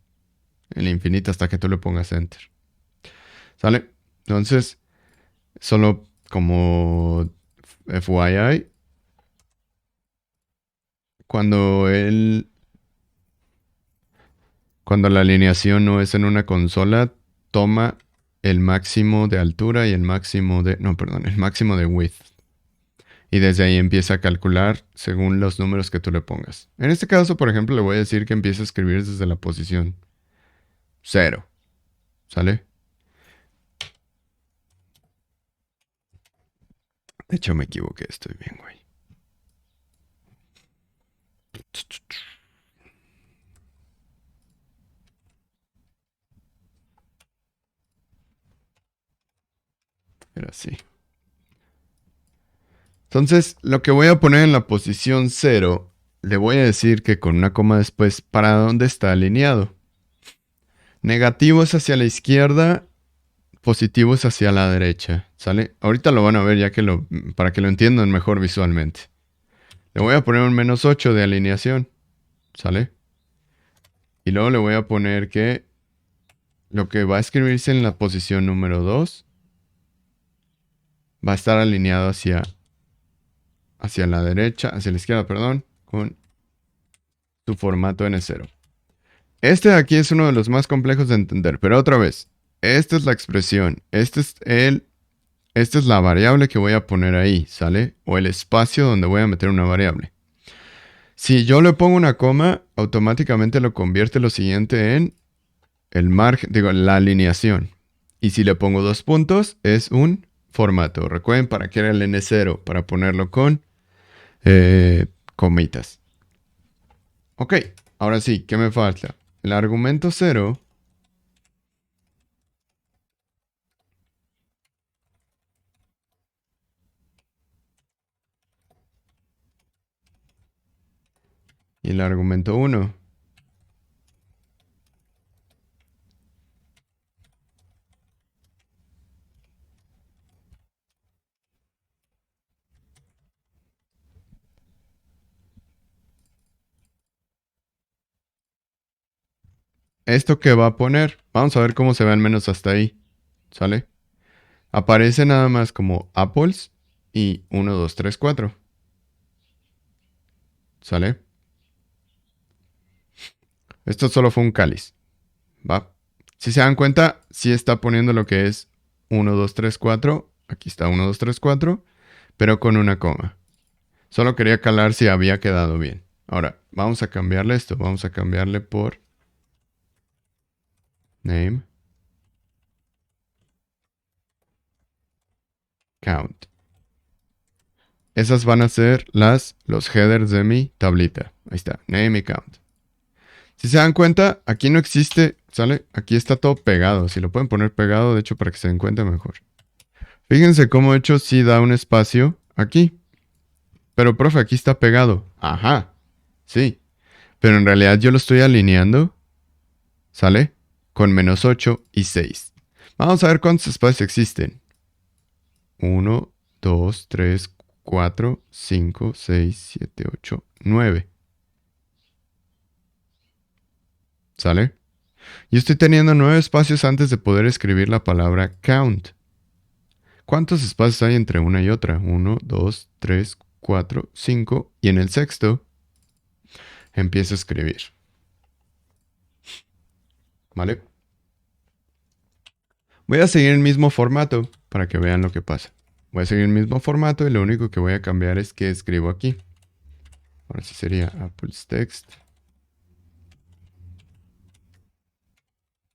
el infinito hasta que tú le pongas enter. ¿Sale? Entonces, solo como FYI, cuando cuando la alineación no es en una consola, toma el máximo de altura y el máximo de, no, perdón, el máximo de width. Y desde ahí empieza a calcular según los números que tú le pongas. En este caso, por ejemplo, le voy a decir que empiece a escribir desde la posición 0. ¿Sale? De hecho, me equivoqué, estoy bien, güey. Era así. Entonces, lo que voy a poner en la posición 0, le voy a decir que con una coma después, ¿para dónde está alineado? Negativo es hacia la izquierda, positivo es hacia la derecha, ¿sale? Ahorita lo van a ver ya que para que lo entiendan mejor visualmente. Le voy a poner un -8 de alineación, ¿sale? Y luego le voy a poner que lo que va a escribirse en la posición número 2 va a estar alineado hacia la derecha, hacia la izquierda, perdón, con su formato N0. Este de aquí es uno de los más complejos de entender, pero otra vez, esta es la expresión, esta es la variable que voy a poner ahí, ¿sale? O el espacio donde voy a meter una variable. Si yo le pongo una coma, automáticamente lo convierte lo siguiente en el margen, digo, la alineación. Y si le pongo 2 puntos, es un formato. Recuerden para qué era el N0, para ponerlo con comitas. Ok, ahora sí, ¿qué me falta? El argumento 0 y el argumento 1. ¿Esto qué va a poner? Vamos a ver cómo se ve al menos hasta ahí. ¿Sale? Aparece nada más como apples y 1, 2, 3, 4. ¿Sale? Esto solo fue un cáliz. ¿Va? Si se dan cuenta, sí está poniendo lo que es 1, 2, 3, 4. Aquí está 1, 2, 3, 4. Pero con una coma. Solo quería calar si había quedado bien. Ahora, vamos a cambiarle esto. Vamos a cambiarle por name count. Esas van a ser los headers de mi tablita. Ahí está, name y count. Si se dan cuenta, aquí no existe, ¿sale? Aquí está todo pegado. Si lo pueden poner pegado, de hecho, para que se den cuenta mejor. Fíjense cómo de hecho sí da un espacio aquí. Pero, profe, aquí está pegado. Ajá, sí. Pero en realidad yo lo estoy alineando, ¿sale? Con -8 y 6. Vamos a ver cuántos espacios existen. 1, 2, 3, 4, 5, 6, 7, 8, 9. ¿Sale? Yo estoy teniendo 9 espacios antes de poder escribir la palabra count. ¿Cuántos espacios hay entre una y otra? 1, 2, 3, 4, 5. Y en el sexto empiezo a escribir. ¿Vale? Voy a seguir el mismo formato para que vean lo que pasa. Voy a seguir el mismo formato y lo único que voy a cambiar es que escribo aquí. Ahora sí sería Apple's text.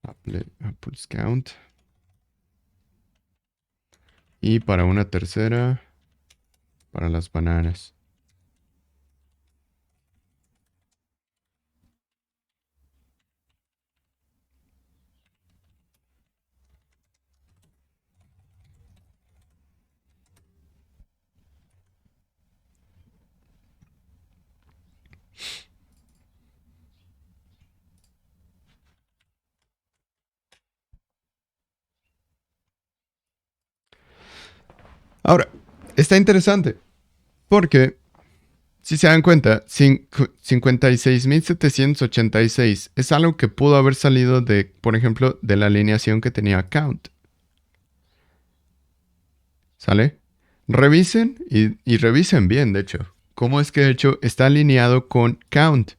Apple's count. Y para una tercera, para las bananas. Ahora, está interesante porque, si se dan cuenta, 56.786 es algo que pudo haber salido de, por ejemplo, de la alineación que tenía count. ¿Sale? Revisen y revisen bien, de hecho. ¿Cómo es que de hecho está alineado con count?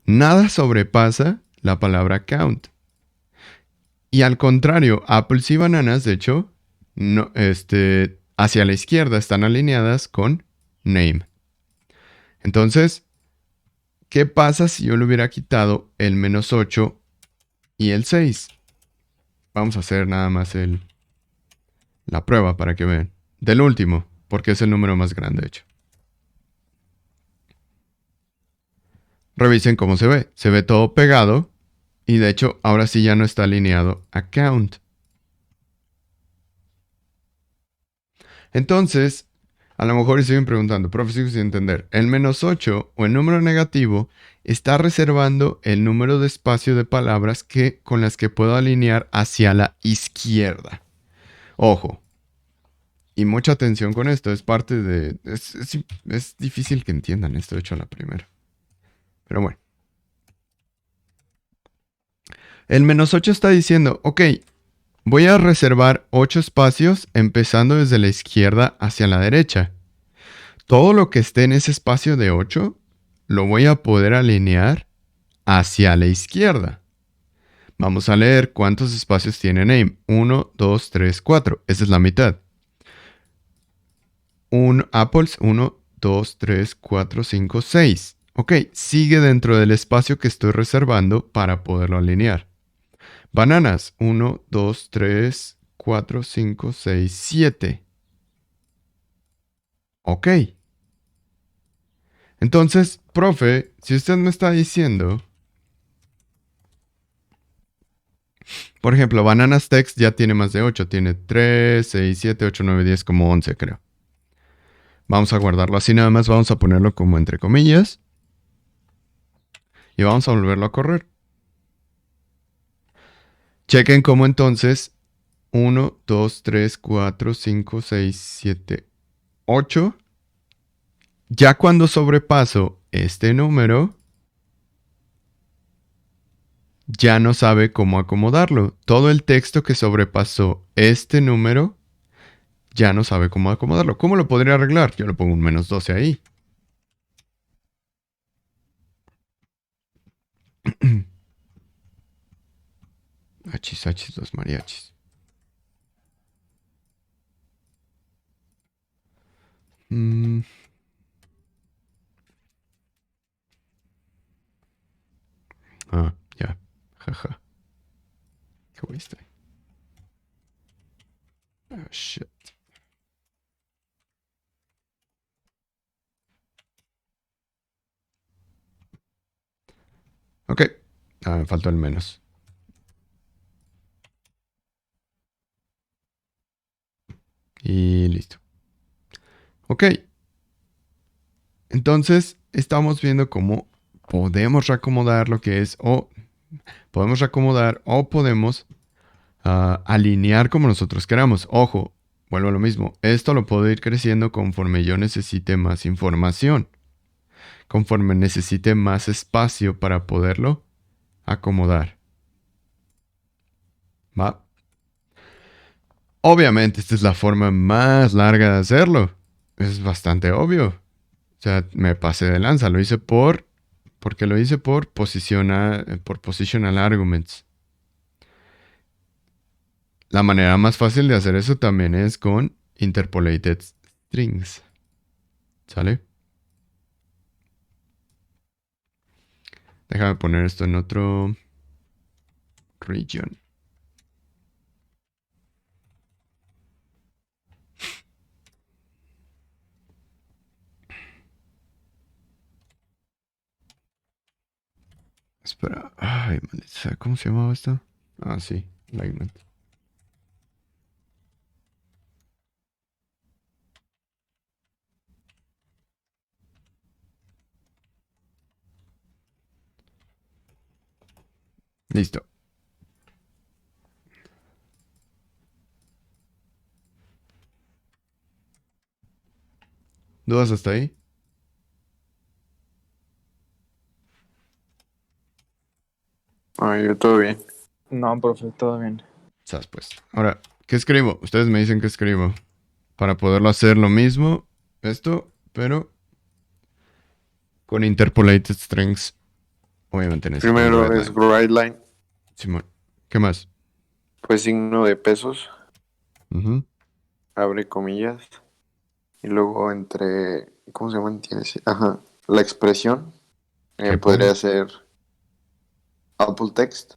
Nada sobrepasa la palabra count. Y al contrario, apples y bananas, de hecho, no, hacia la izquierda están alineadas con name. Entonces, ¿qué pasa si yo le hubiera quitado el -8 y el 6? Vamos a hacer nada más la prueba para que vean. Del último, porque es el número más grande, de hecho. Revisen cómo se ve. Se ve todo pegado. Y de hecho, ahora sí ya no está alineado a count. Entonces, a lo mejor siguen preguntando, profe, sigo sin entender. El -8 o el número negativo está reservando el número de espacio de palabras con las que puedo alinear hacia la izquierda. Ojo. Y mucha atención con esto. Es parte de... Es difícil que entiendan esto hecho a la primera. Pero bueno. El -8 está diciendo, ok, voy a reservar 8 espacios empezando desde la izquierda hacia la derecha. Todo lo que esté en ese espacio de 8 lo voy a poder alinear hacia la izquierda. Vamos a leer cuántos espacios tiene name. 1, 2, 3, 4. Esa es la mitad. Apples, 1, 2, 3, 4, 5, 6. Ok, sigue dentro del espacio que estoy reservando para poderlo alinear. Bananas, 1, 2, 3, 4, 5, 6, 7. Ok. Entonces, profe, si usted me está diciendo, por ejemplo, Bananas Text ya tiene más de 8, tiene 3, 6, 7, 8, 9, 10, como 11 creo. Vamos a guardarlo así nada más, vamos a ponerlo como entre comillas. Y vamos a volverlo a correr. Chequen cómo entonces 1, 2, 3, 4, 5, 6, 7, 8. Ya cuando sobrepaso este número, ya no sabe cómo acomodarlo. Todo el texto que sobrepasó este número, ya no sabe cómo acomodarlo. ¿Cómo lo podría arreglar? Yo le pongo un -12 ahí. Achis, achis, los mariachis. Ah, ya. Jaja. Qué güey estoy. Oh, shit. Ok. Me faltó el menos. Y listo. Ok. Entonces, estamos viendo cómo podemos reacomodar lo que es, o podemos reacomodar, o podemos alinear como nosotros queramos. Ojo, vuelvo a lo mismo. Esto lo puedo ir creciendo conforme yo necesite más información. Conforme necesite más espacio para poderlo acomodar. ¿Va? Obviamente, esta es la forma más larga de hacerlo. Es bastante obvio. O sea, me pasé de lanza. Lo hice porque lo hice por positional arguments. La manera más fácil de hacer eso también es con interpolated strings. ¿Sale? Déjame poner esto en otro region. Espera. Ay, maldita sea, ¿cómo se llamaba esto? Ah, sí. Alignment. Listo. ¿Dudas hasta ahí? Ah, yo todo bien. No, profe, todo bien. Sas, pues. Ahora, ¿qué escribo? Ustedes me dicen que escribo. Para poderlo hacer lo mismo, esto, pero con interpolated strings. Obviamente necesito un Primero es writeline. guideline, Simón. ¿Qué más? pues signo de pesos, Ujú. abre comillas, y luego entre, ¿cómo se llama? Ajá, la expresión ¿Qué pongo? podría ser Apple Text,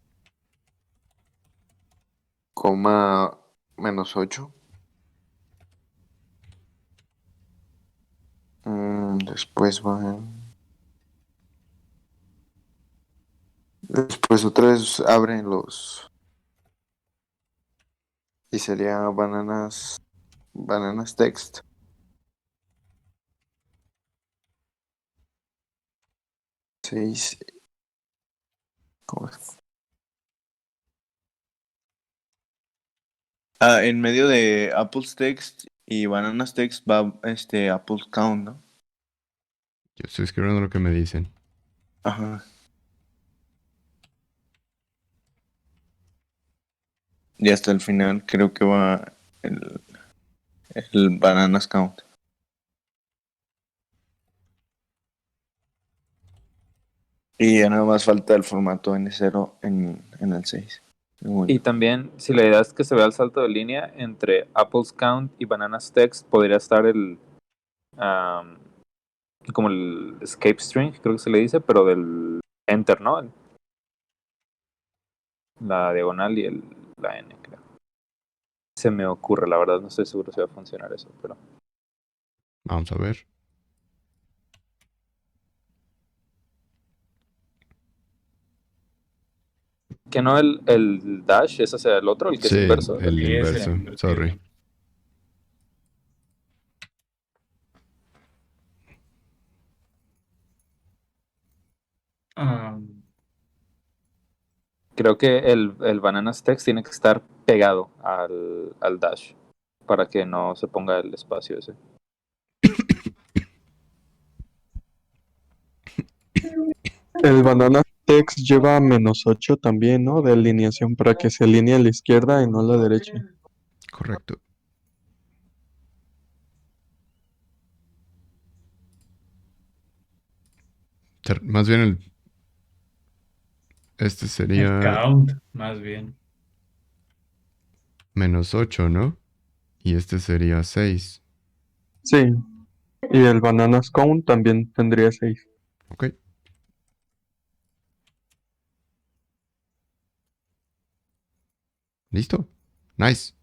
coma -8. Después después otra vez abren y sería bananas text, 6. ¿Cómo es? Ah, en medio de Apple's Text y Bananas Text va Apple's Count, ¿no? Yo estoy escribiendo lo que me dicen. Ajá. Y hasta el final creo que va el Bananas Count. Y ya nada más falta el formato N0 en el 6. Y también, si la idea es que se vea el salto de línea entre Apple's Count y Bananas Text, podría estar um, como el escape string, creo que se le dice, pero del enter, ¿no? La diagonal y la N, creo. Se me ocurre, la verdad no estoy seguro si va a funcionar eso, pero... Vamos a ver. Que no el dash es hacia el otro, el que es Sí, inverso. el Sí, es el inverso. invertido. Sorry. Ah, Creo que el Bananas Text tiene que estar pegado al dash para que no se ponga el espacio ese. El banana text lleva -8 también, ¿no? De alineación para que se alinee a la izquierda y no a la derecha. Correcto. Más bien este el sería count, más bien. -8, ¿no? Y este sería 6. Sí. Y el bananas count también tendría 6. Ok. ¿Listo? Nice.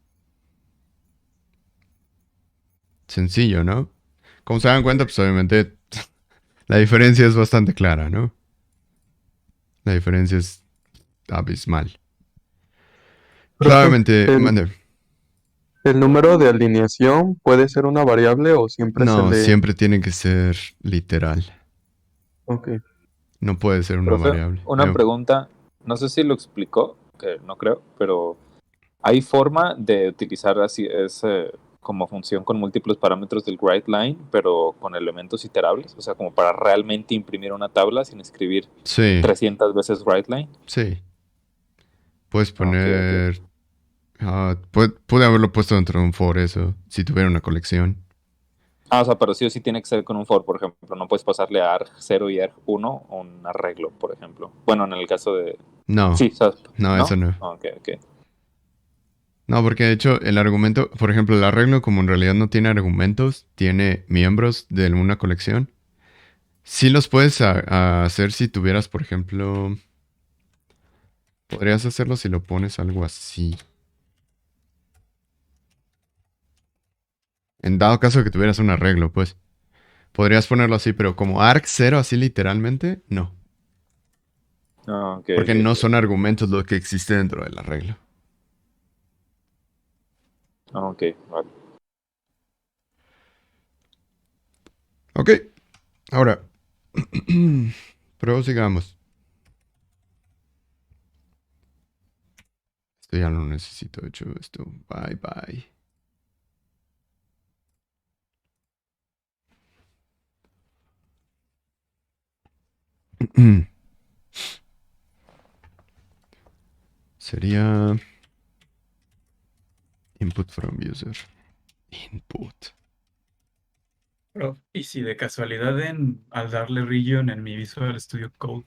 Sencillo, ¿no? Como se dan cuenta, pues obviamente la diferencia es bastante clara, ¿no? La diferencia es abismal. Profe, Claramente, ¿el, mande. el número de alineación puede ser una variable o siempre se No, le... siempre tiene que ser literal. Ok. No puede ser una Profe, variable. una pregunta, no sé si lo explicó, que no creo, pero ¿hay forma de utilizar así ese como función con múltiples parámetros del writeLine, pero con elementos iterables? O sea, como para realmente imprimir una tabla sin escribir Sí, 300 veces writeLine. sí. Puedes Ok, ok. poner Pude haberlo puesto dentro de un for eso, si tuviera una colección. O sea, pero sí o sí tiene que ser con un for, por ejemplo. No puedes pasarle a arg 0 y arg 1 un arreglo, por ejemplo. Bueno, en el caso de... No, Sí, ¿sabes? no, eso no. Ok, ok. No, porque de hecho el argumento, por ejemplo, el arreglo como en realidad no tiene argumentos, tiene miembros de una colección. Sí los puedes hacer si tuvieras, por ejemplo, podrías hacerlo si lo pones algo así. En dado caso que tuvieras un arreglo, pues. Podrías ponerlo así, pero como arg 0 así literalmente, no. Ok, Porque ok. no son argumentos lo que existe dentro del arreglo. Ok, vale. Ok, ahora, prosigamos. Esto ya no necesito, de hecho, esto. Bye, bye. Sería input from user. Input. Pero, y si de casualidad al darle region en mi Visual Studio Code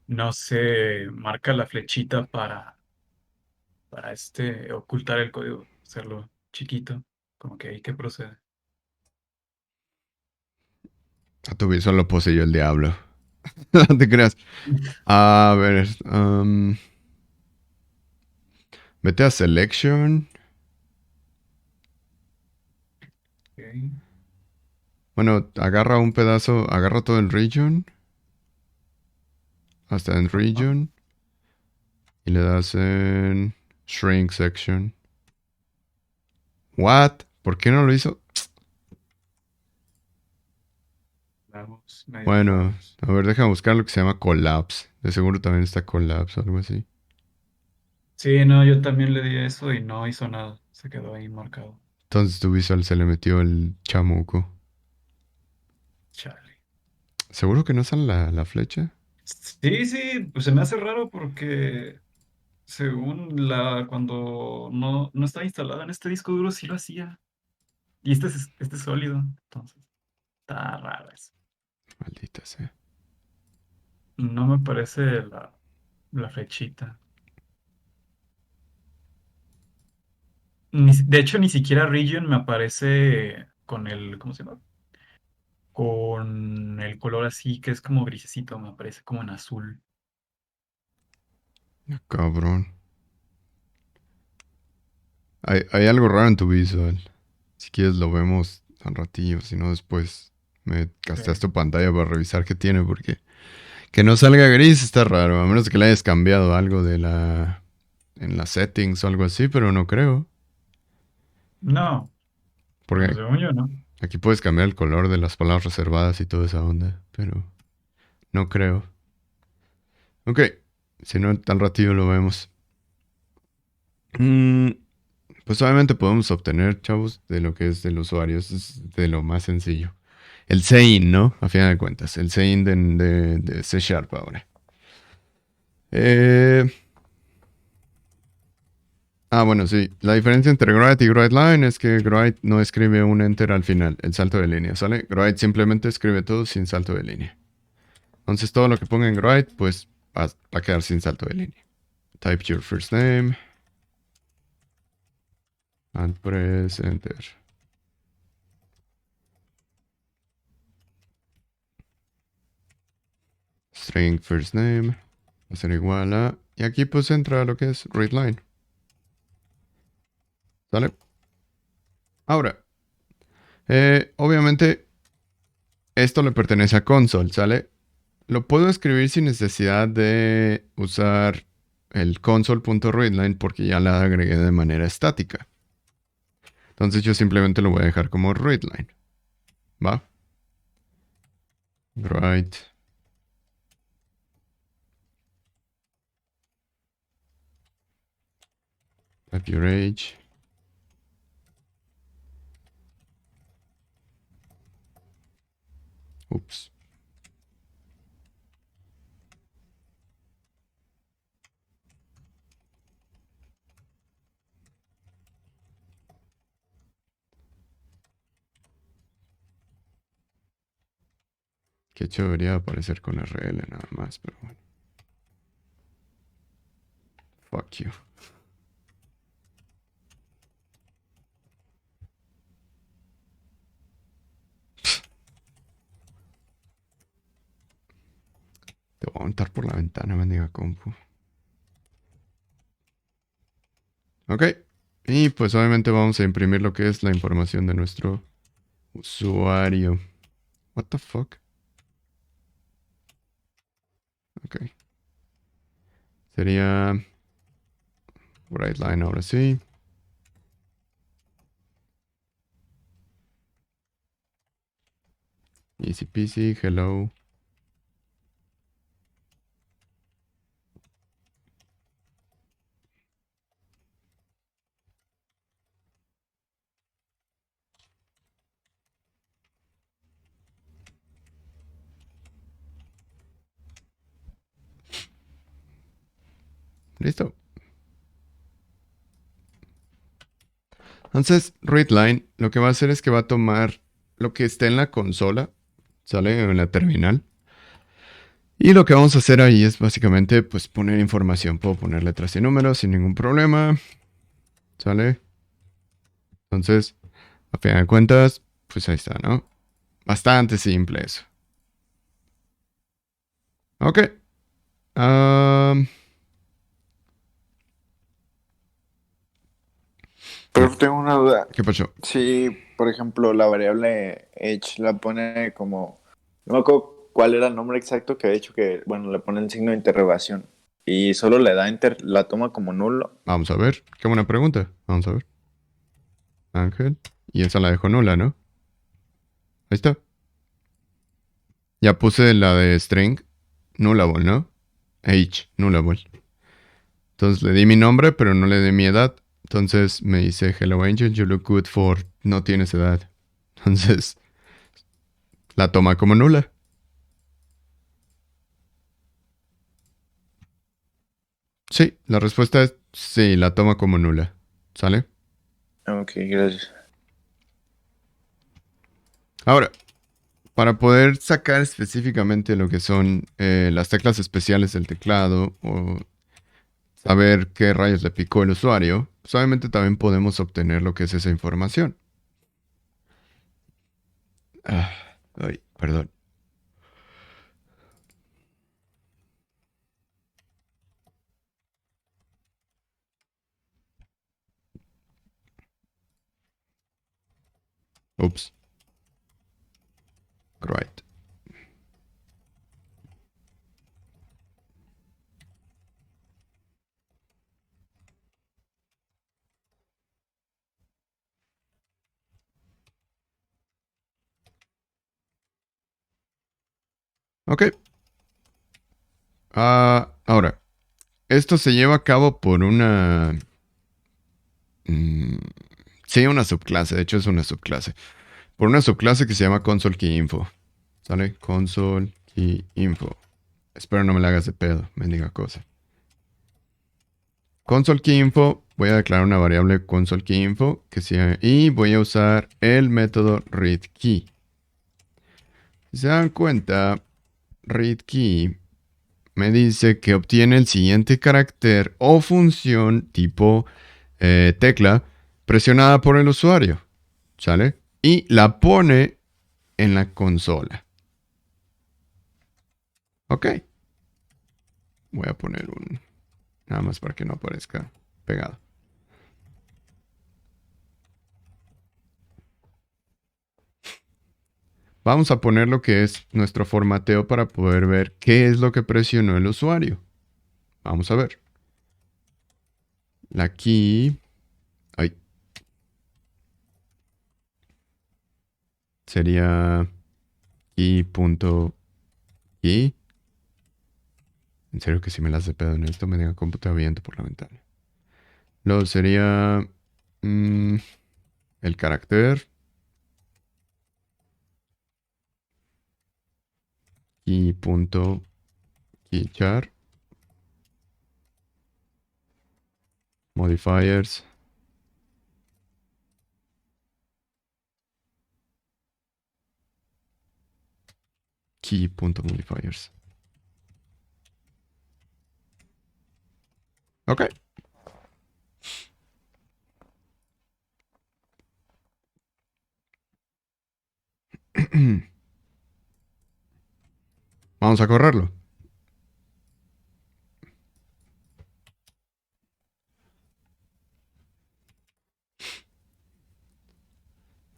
no se marca la flechita para ocultar el código, hacerlo chiquito, como que ahí que procede. A tu visual lo poseyó el diablo. No te creas. A ver. Vete a selection. Ok. Bueno, agarra un pedazo. Agarra todo el region. Hasta en Ajá. region. Y le das en shrink section. What? ¿Por qué no lo hizo? Vamos, medio Bueno, raros. a ver, déjame buscar lo que se llama collapse. De seguro también está collapse o algo así. Sí, no, yo también le di eso y no hizo nada. Se quedó ahí marcado. Entonces tu visual se le metió el chamuco. Chale. ¿Seguro que no sale la flecha? Sí, sí, pues se me hace raro porque según cuando no estaba instalada en este disco duro, sí lo hacía. Y este es sólido, entonces está raro eso. Maldita sea. No me parece la flechita. De hecho, ni siquiera region me aparece con ¿cómo se llama? Con el color así que es como grisecito, me aparece como en azul. Cabrón. Hay algo raro en tu visual. Si quieres lo vemos un ratillo. Si no, después me casteas Sí. tu pantalla para revisar qué tiene. Porque que no salga gris está raro. A menos que le hayas cambiado algo en las settings o algo así. Pero no creo. No, bueno, Porque según yo, ¿no? aquí puedes cambiar el color de las palabras reservadas y toda esa onda. Pero no creo. Ok. Si no, tan ratillo lo vemos. Mm, pues obviamente podemos obtener, chavos, de lo que es del usuario. Eso es de lo más sencillo. El sein, ¿no? A final de cuentas. El sein de C Sharp ahora. Eh, bueno, sí. La diferencia entre Groit y Groitline es que Groit no escribe un enter al final, el salto de línea, ¿sale? Groit simplemente escribe todo sin salto de línea. Entonces todo lo que ponga en Groit, pues va a quedar sin salto de línea. Type your first name and press enter. String first name va a ser igual a... Y aquí pues entra lo que es readline. ¿Sale? Ahora, obviamente esto le pertenece a console, ¿sale? Lo puedo escribir sin necesidad de usar el console.readline porque ya la agregué de manera estática. Entonces yo simplemente lo voy a dejar como readline. ¿Va? Write. Type your age. Oops. Que hecho debería aparecer con RL nada más, pero bueno. Fuck you. Te voy a aventar por la ventana, mendiga compu. Ok. Y pues obviamente vamos a imprimir lo que es la información de nuestro usuario. What the fuck? Ok. Sería Bright Line ahora sí. Easy peasy, hello. Listo. Entonces, readline lo que va a hacer es que va a tomar lo que está en la consola, ¿sale? En la terminal. Y lo que vamos a hacer ahí es básicamente pues poner información. Puedo poner letras y números sin ningún problema, ¿sale? Entonces, a fin de cuentas, pues ahí está, ¿no? Bastante simple eso. Ok. Am, Pero ya. tengo una duda. ¿Qué pasó? Si, por ejemplo, la variable age la pone como... No me acuerdo cuál era el nombre exacto que ha dicho que, bueno, le pone el signo de interrogación. Y solo le da la toma como nulo. Vamos a ver. Qué buena pregunta. Vamos a ver. Ángel. Y esa la dejo nula, ¿no? Ahí está. Ya puse la de string. Nullable, ¿no? Age. Nullable. Entonces le di mi nombre, pero no le di mi edad. Entonces me dice, hello Angel, you look good for... No tienes edad. Entonces la toma como nula. Sí, la respuesta es sí, la toma como nula. ¿Sale? Ok, gracias. Ahora, para poder sacar específicamente lo que son las teclas especiales del teclado o saber qué rayos le picó el usuario, pues obviamente también podemos obtener lo que es esa información. Ay, perdón. Ups. Right. Ok. Ahora, esto se lleva a cabo por una... sí, una subclase. De hecho, es una subclase. Por una subclase que se llama Console Key Info. ¿Sale? Console Key Info. Espero no me la hagas de pedo, mendiga cosa. Console Key Info. Voy a declarar una variable Console Key Info. Y voy a usar el método readKey. Si se dan cuenta, readKey me dice que obtiene el siguiente carácter o función tipo tecla presionada por el usuario. ¿Sale? Y la pone en la consola. Ok. Voy a poner un... Nada más para que no aparezca pegado. Vamos a poner lo que es nuestro formateo para poder ver qué es lo que presionó el usuario. Vamos a ver. La key... Ay. Sería key.key. En serio que si me las de pedo en esto me diga computador viento por la ventana. Luego sería el carácter. Key.keychar. Modifiers. key.modifiers. Ok. Vamos a correrlo.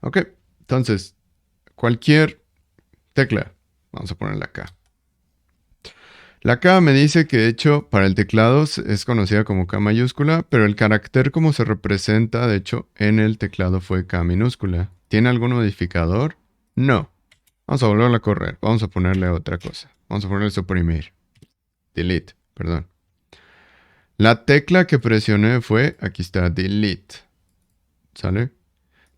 Ok, entonces, cualquier tecla, vamos a ponerla acá. La K me dice que de hecho para el teclado es conocida como K mayúscula, pero el carácter como se representa, de hecho, en el teclado fue K minúscula. ¿Tiene algún modificador? No. Vamos a volverla a correr. Vamos a ponerle otra cosa. Vamos a ponerle suprimir. Delete, perdón. La tecla que presioné fue, aquí está, delete. ¿Sale?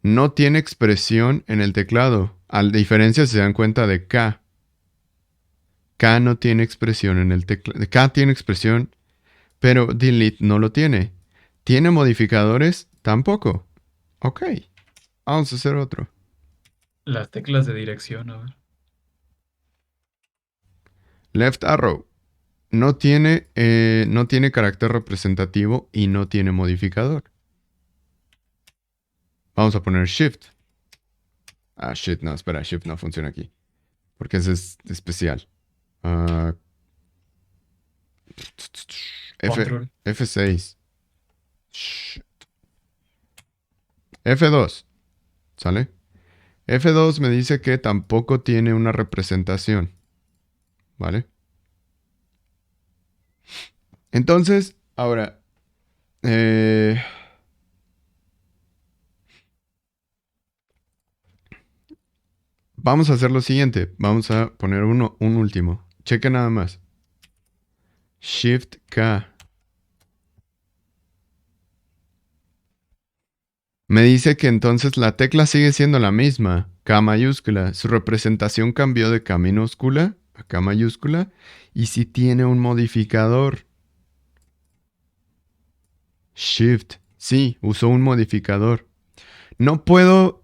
No tiene expresión en el teclado. A diferencia, si se dan cuenta de K. K no tiene expresión en el teclado. K tiene expresión, pero delete no lo tiene. ¿Tiene modificadores? Tampoco. Ok. Vamos a hacer otro. Las teclas de dirección, a ver. Left arrow. No tiene carácter representativo y no tiene modificador. Vamos a poner shift. Ah, shit, no, espera, shift no funciona aquí. Porque ese es especial. Control. F6. Shit. F2. ¿Sale? F2 me dice que tampoco tiene una representación. ¿Vale? Entonces, ahora... vamos a hacer lo siguiente. Vamos a poner un último. Cheque nada más. Shift K. Me dice que entonces la tecla sigue siendo la misma. K mayúscula. Su representación cambió de K minúscula a K mayúscula. Y si tiene un modificador. Shift. Sí, usó un modificador. No puedo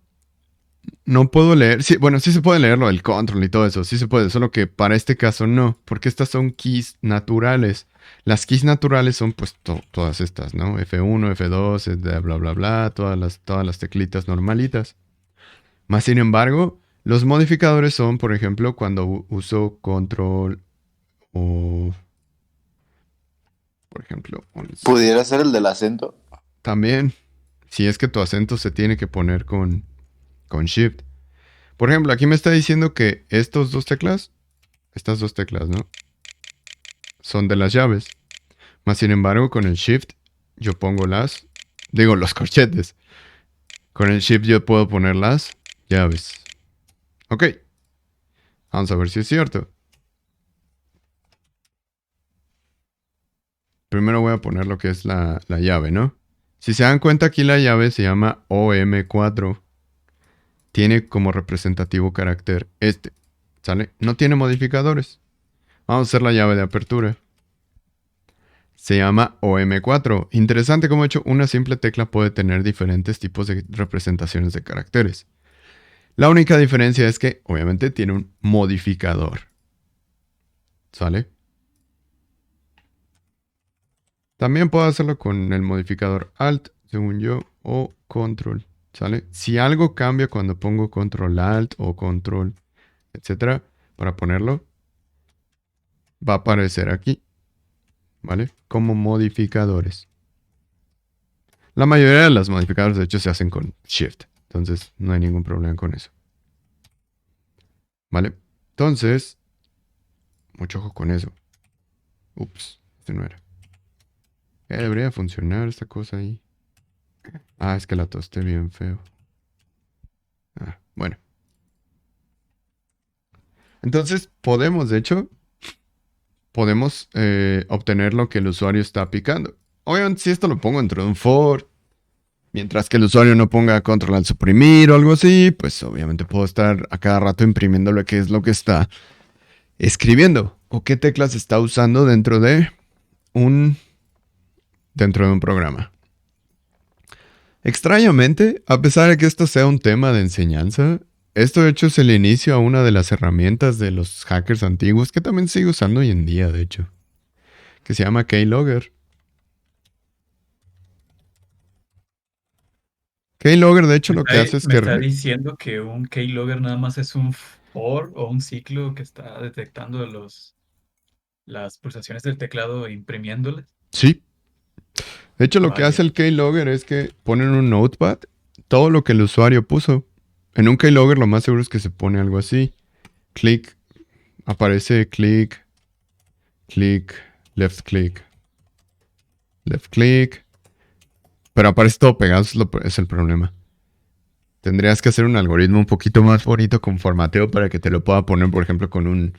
leer. Sí, bueno, sí se puede leerlo, el control y todo eso. Sí se puede, solo que para este caso no. Porque estas son keys naturales. Las keys naturales son pues todas estas, ¿no? F1, F2, bla, bla, bla. Todas las teclitas normalitas. Más sin embargo, los modificadores son, por ejemplo, cuando uso control o... Por ejemplo... ¿Pudiera ser el del acento? También, si es que tu acento se tiene que poner con shift. Por ejemplo, aquí me está diciendo que estas dos teclas, ¿no? Son de las llaves. Más sin embargo, con el shift yo pongo los corchetes. Con el shift yo puedo poner las llaves. Ok. Vamos a ver si es cierto. Primero voy a poner lo que es la llave, ¿no? Si se dan cuenta, aquí la llave se llama OM4. Tiene como representativo carácter este. ¿Sale? No tiene modificadores. Vamos a hacer la llave de apertura. Se llama OM4. Interesante como he hecho, una simple tecla puede tener diferentes tipos de representaciones de caracteres. La única diferencia es que, obviamente, tiene un modificador. ¿Sale? También puedo hacerlo con el modificador Alt, según yo, o Control. ¿Sale? Si algo cambia cuando pongo Control Alt o Control, etcétera, para ponerlo, va a aparecer aquí. ¿Vale? Como modificadores. La mayoría de los modificadores, de hecho, se hacen con Shift. Entonces, no hay ningún problema con eso. ¿Vale? Entonces, mucho ojo con eso. Ups, este no era. Debería funcionar esta cosa ahí. Ah, es que la tosté bien feo. Ah, bueno. Entonces, de hecho, podemos obtener lo que el usuario está picando. Obviamente, si esto lo pongo dentro de un for, mientras que el usuario no ponga control al suprimir o algo así, pues obviamente puedo estar a cada rato imprimiendo lo que es lo que está escribiendo o qué teclas está usando dentro de un programa. Extrañamente, a pesar de que esto sea un tema de enseñanza, esto de hecho es el inicio a una de las herramientas de los hackers antiguos que también sigue usando hoy en día, de hecho, que se llama Keylogger. Keylogger, de hecho, lo que hace es Me que... está diciendo que un keylogger nada más es un for o un ciclo que está detectando las pulsaciones del teclado e imprimiéndolas. Sí. De hecho, lo que Vaya. hace el keylogger es que ponen un notepad todo lo que el usuario puso. En un keylogger lo más seguro es que se pone algo así. Click, aparece click, click, left click, left click. Pero aparece todo pegado, es el problema. Tendrías que hacer un algoritmo un poquito más bonito con formateo para que te lo pueda poner, por ejemplo, con un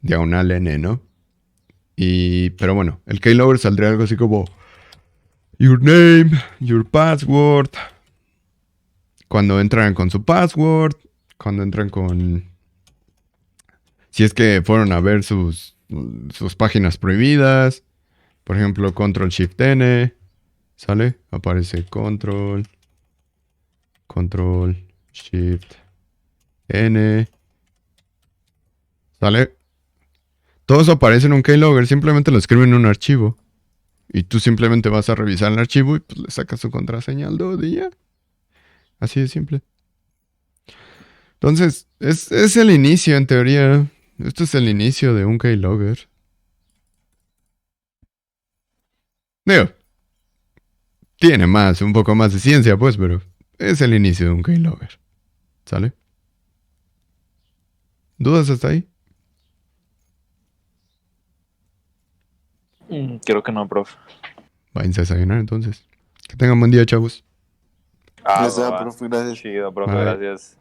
diagonal N, ¿no? Pero bueno, el keylogger saldría algo así como your name, your password. Cuando entran con su password, cuando entran con... Si es que fueron a ver sus páginas prohibidas. Por ejemplo, Control Shift N. ¿Sale? Aparece Control Shift N. ¿Sale? Todo eso aparece en un keylogger. Simplemente lo escriben en un archivo. Y tú simplemente vas a revisar el archivo y pues le sacas su contraseña al dude y ya. Así de simple. Entonces, es el inicio en teoría. Esto es el inicio de un keylogger. Digo, tiene un poco más de ciencia, pues, pero es el inicio de un keylogger. ¿Sale? ¿Dudas hasta ahí? Creo que no, profe. Váyanse a desayunar entonces. Que tengan buen día, chavos. Ya Va, está, va. profe, gracias. Chido, profe, Bye. gracias.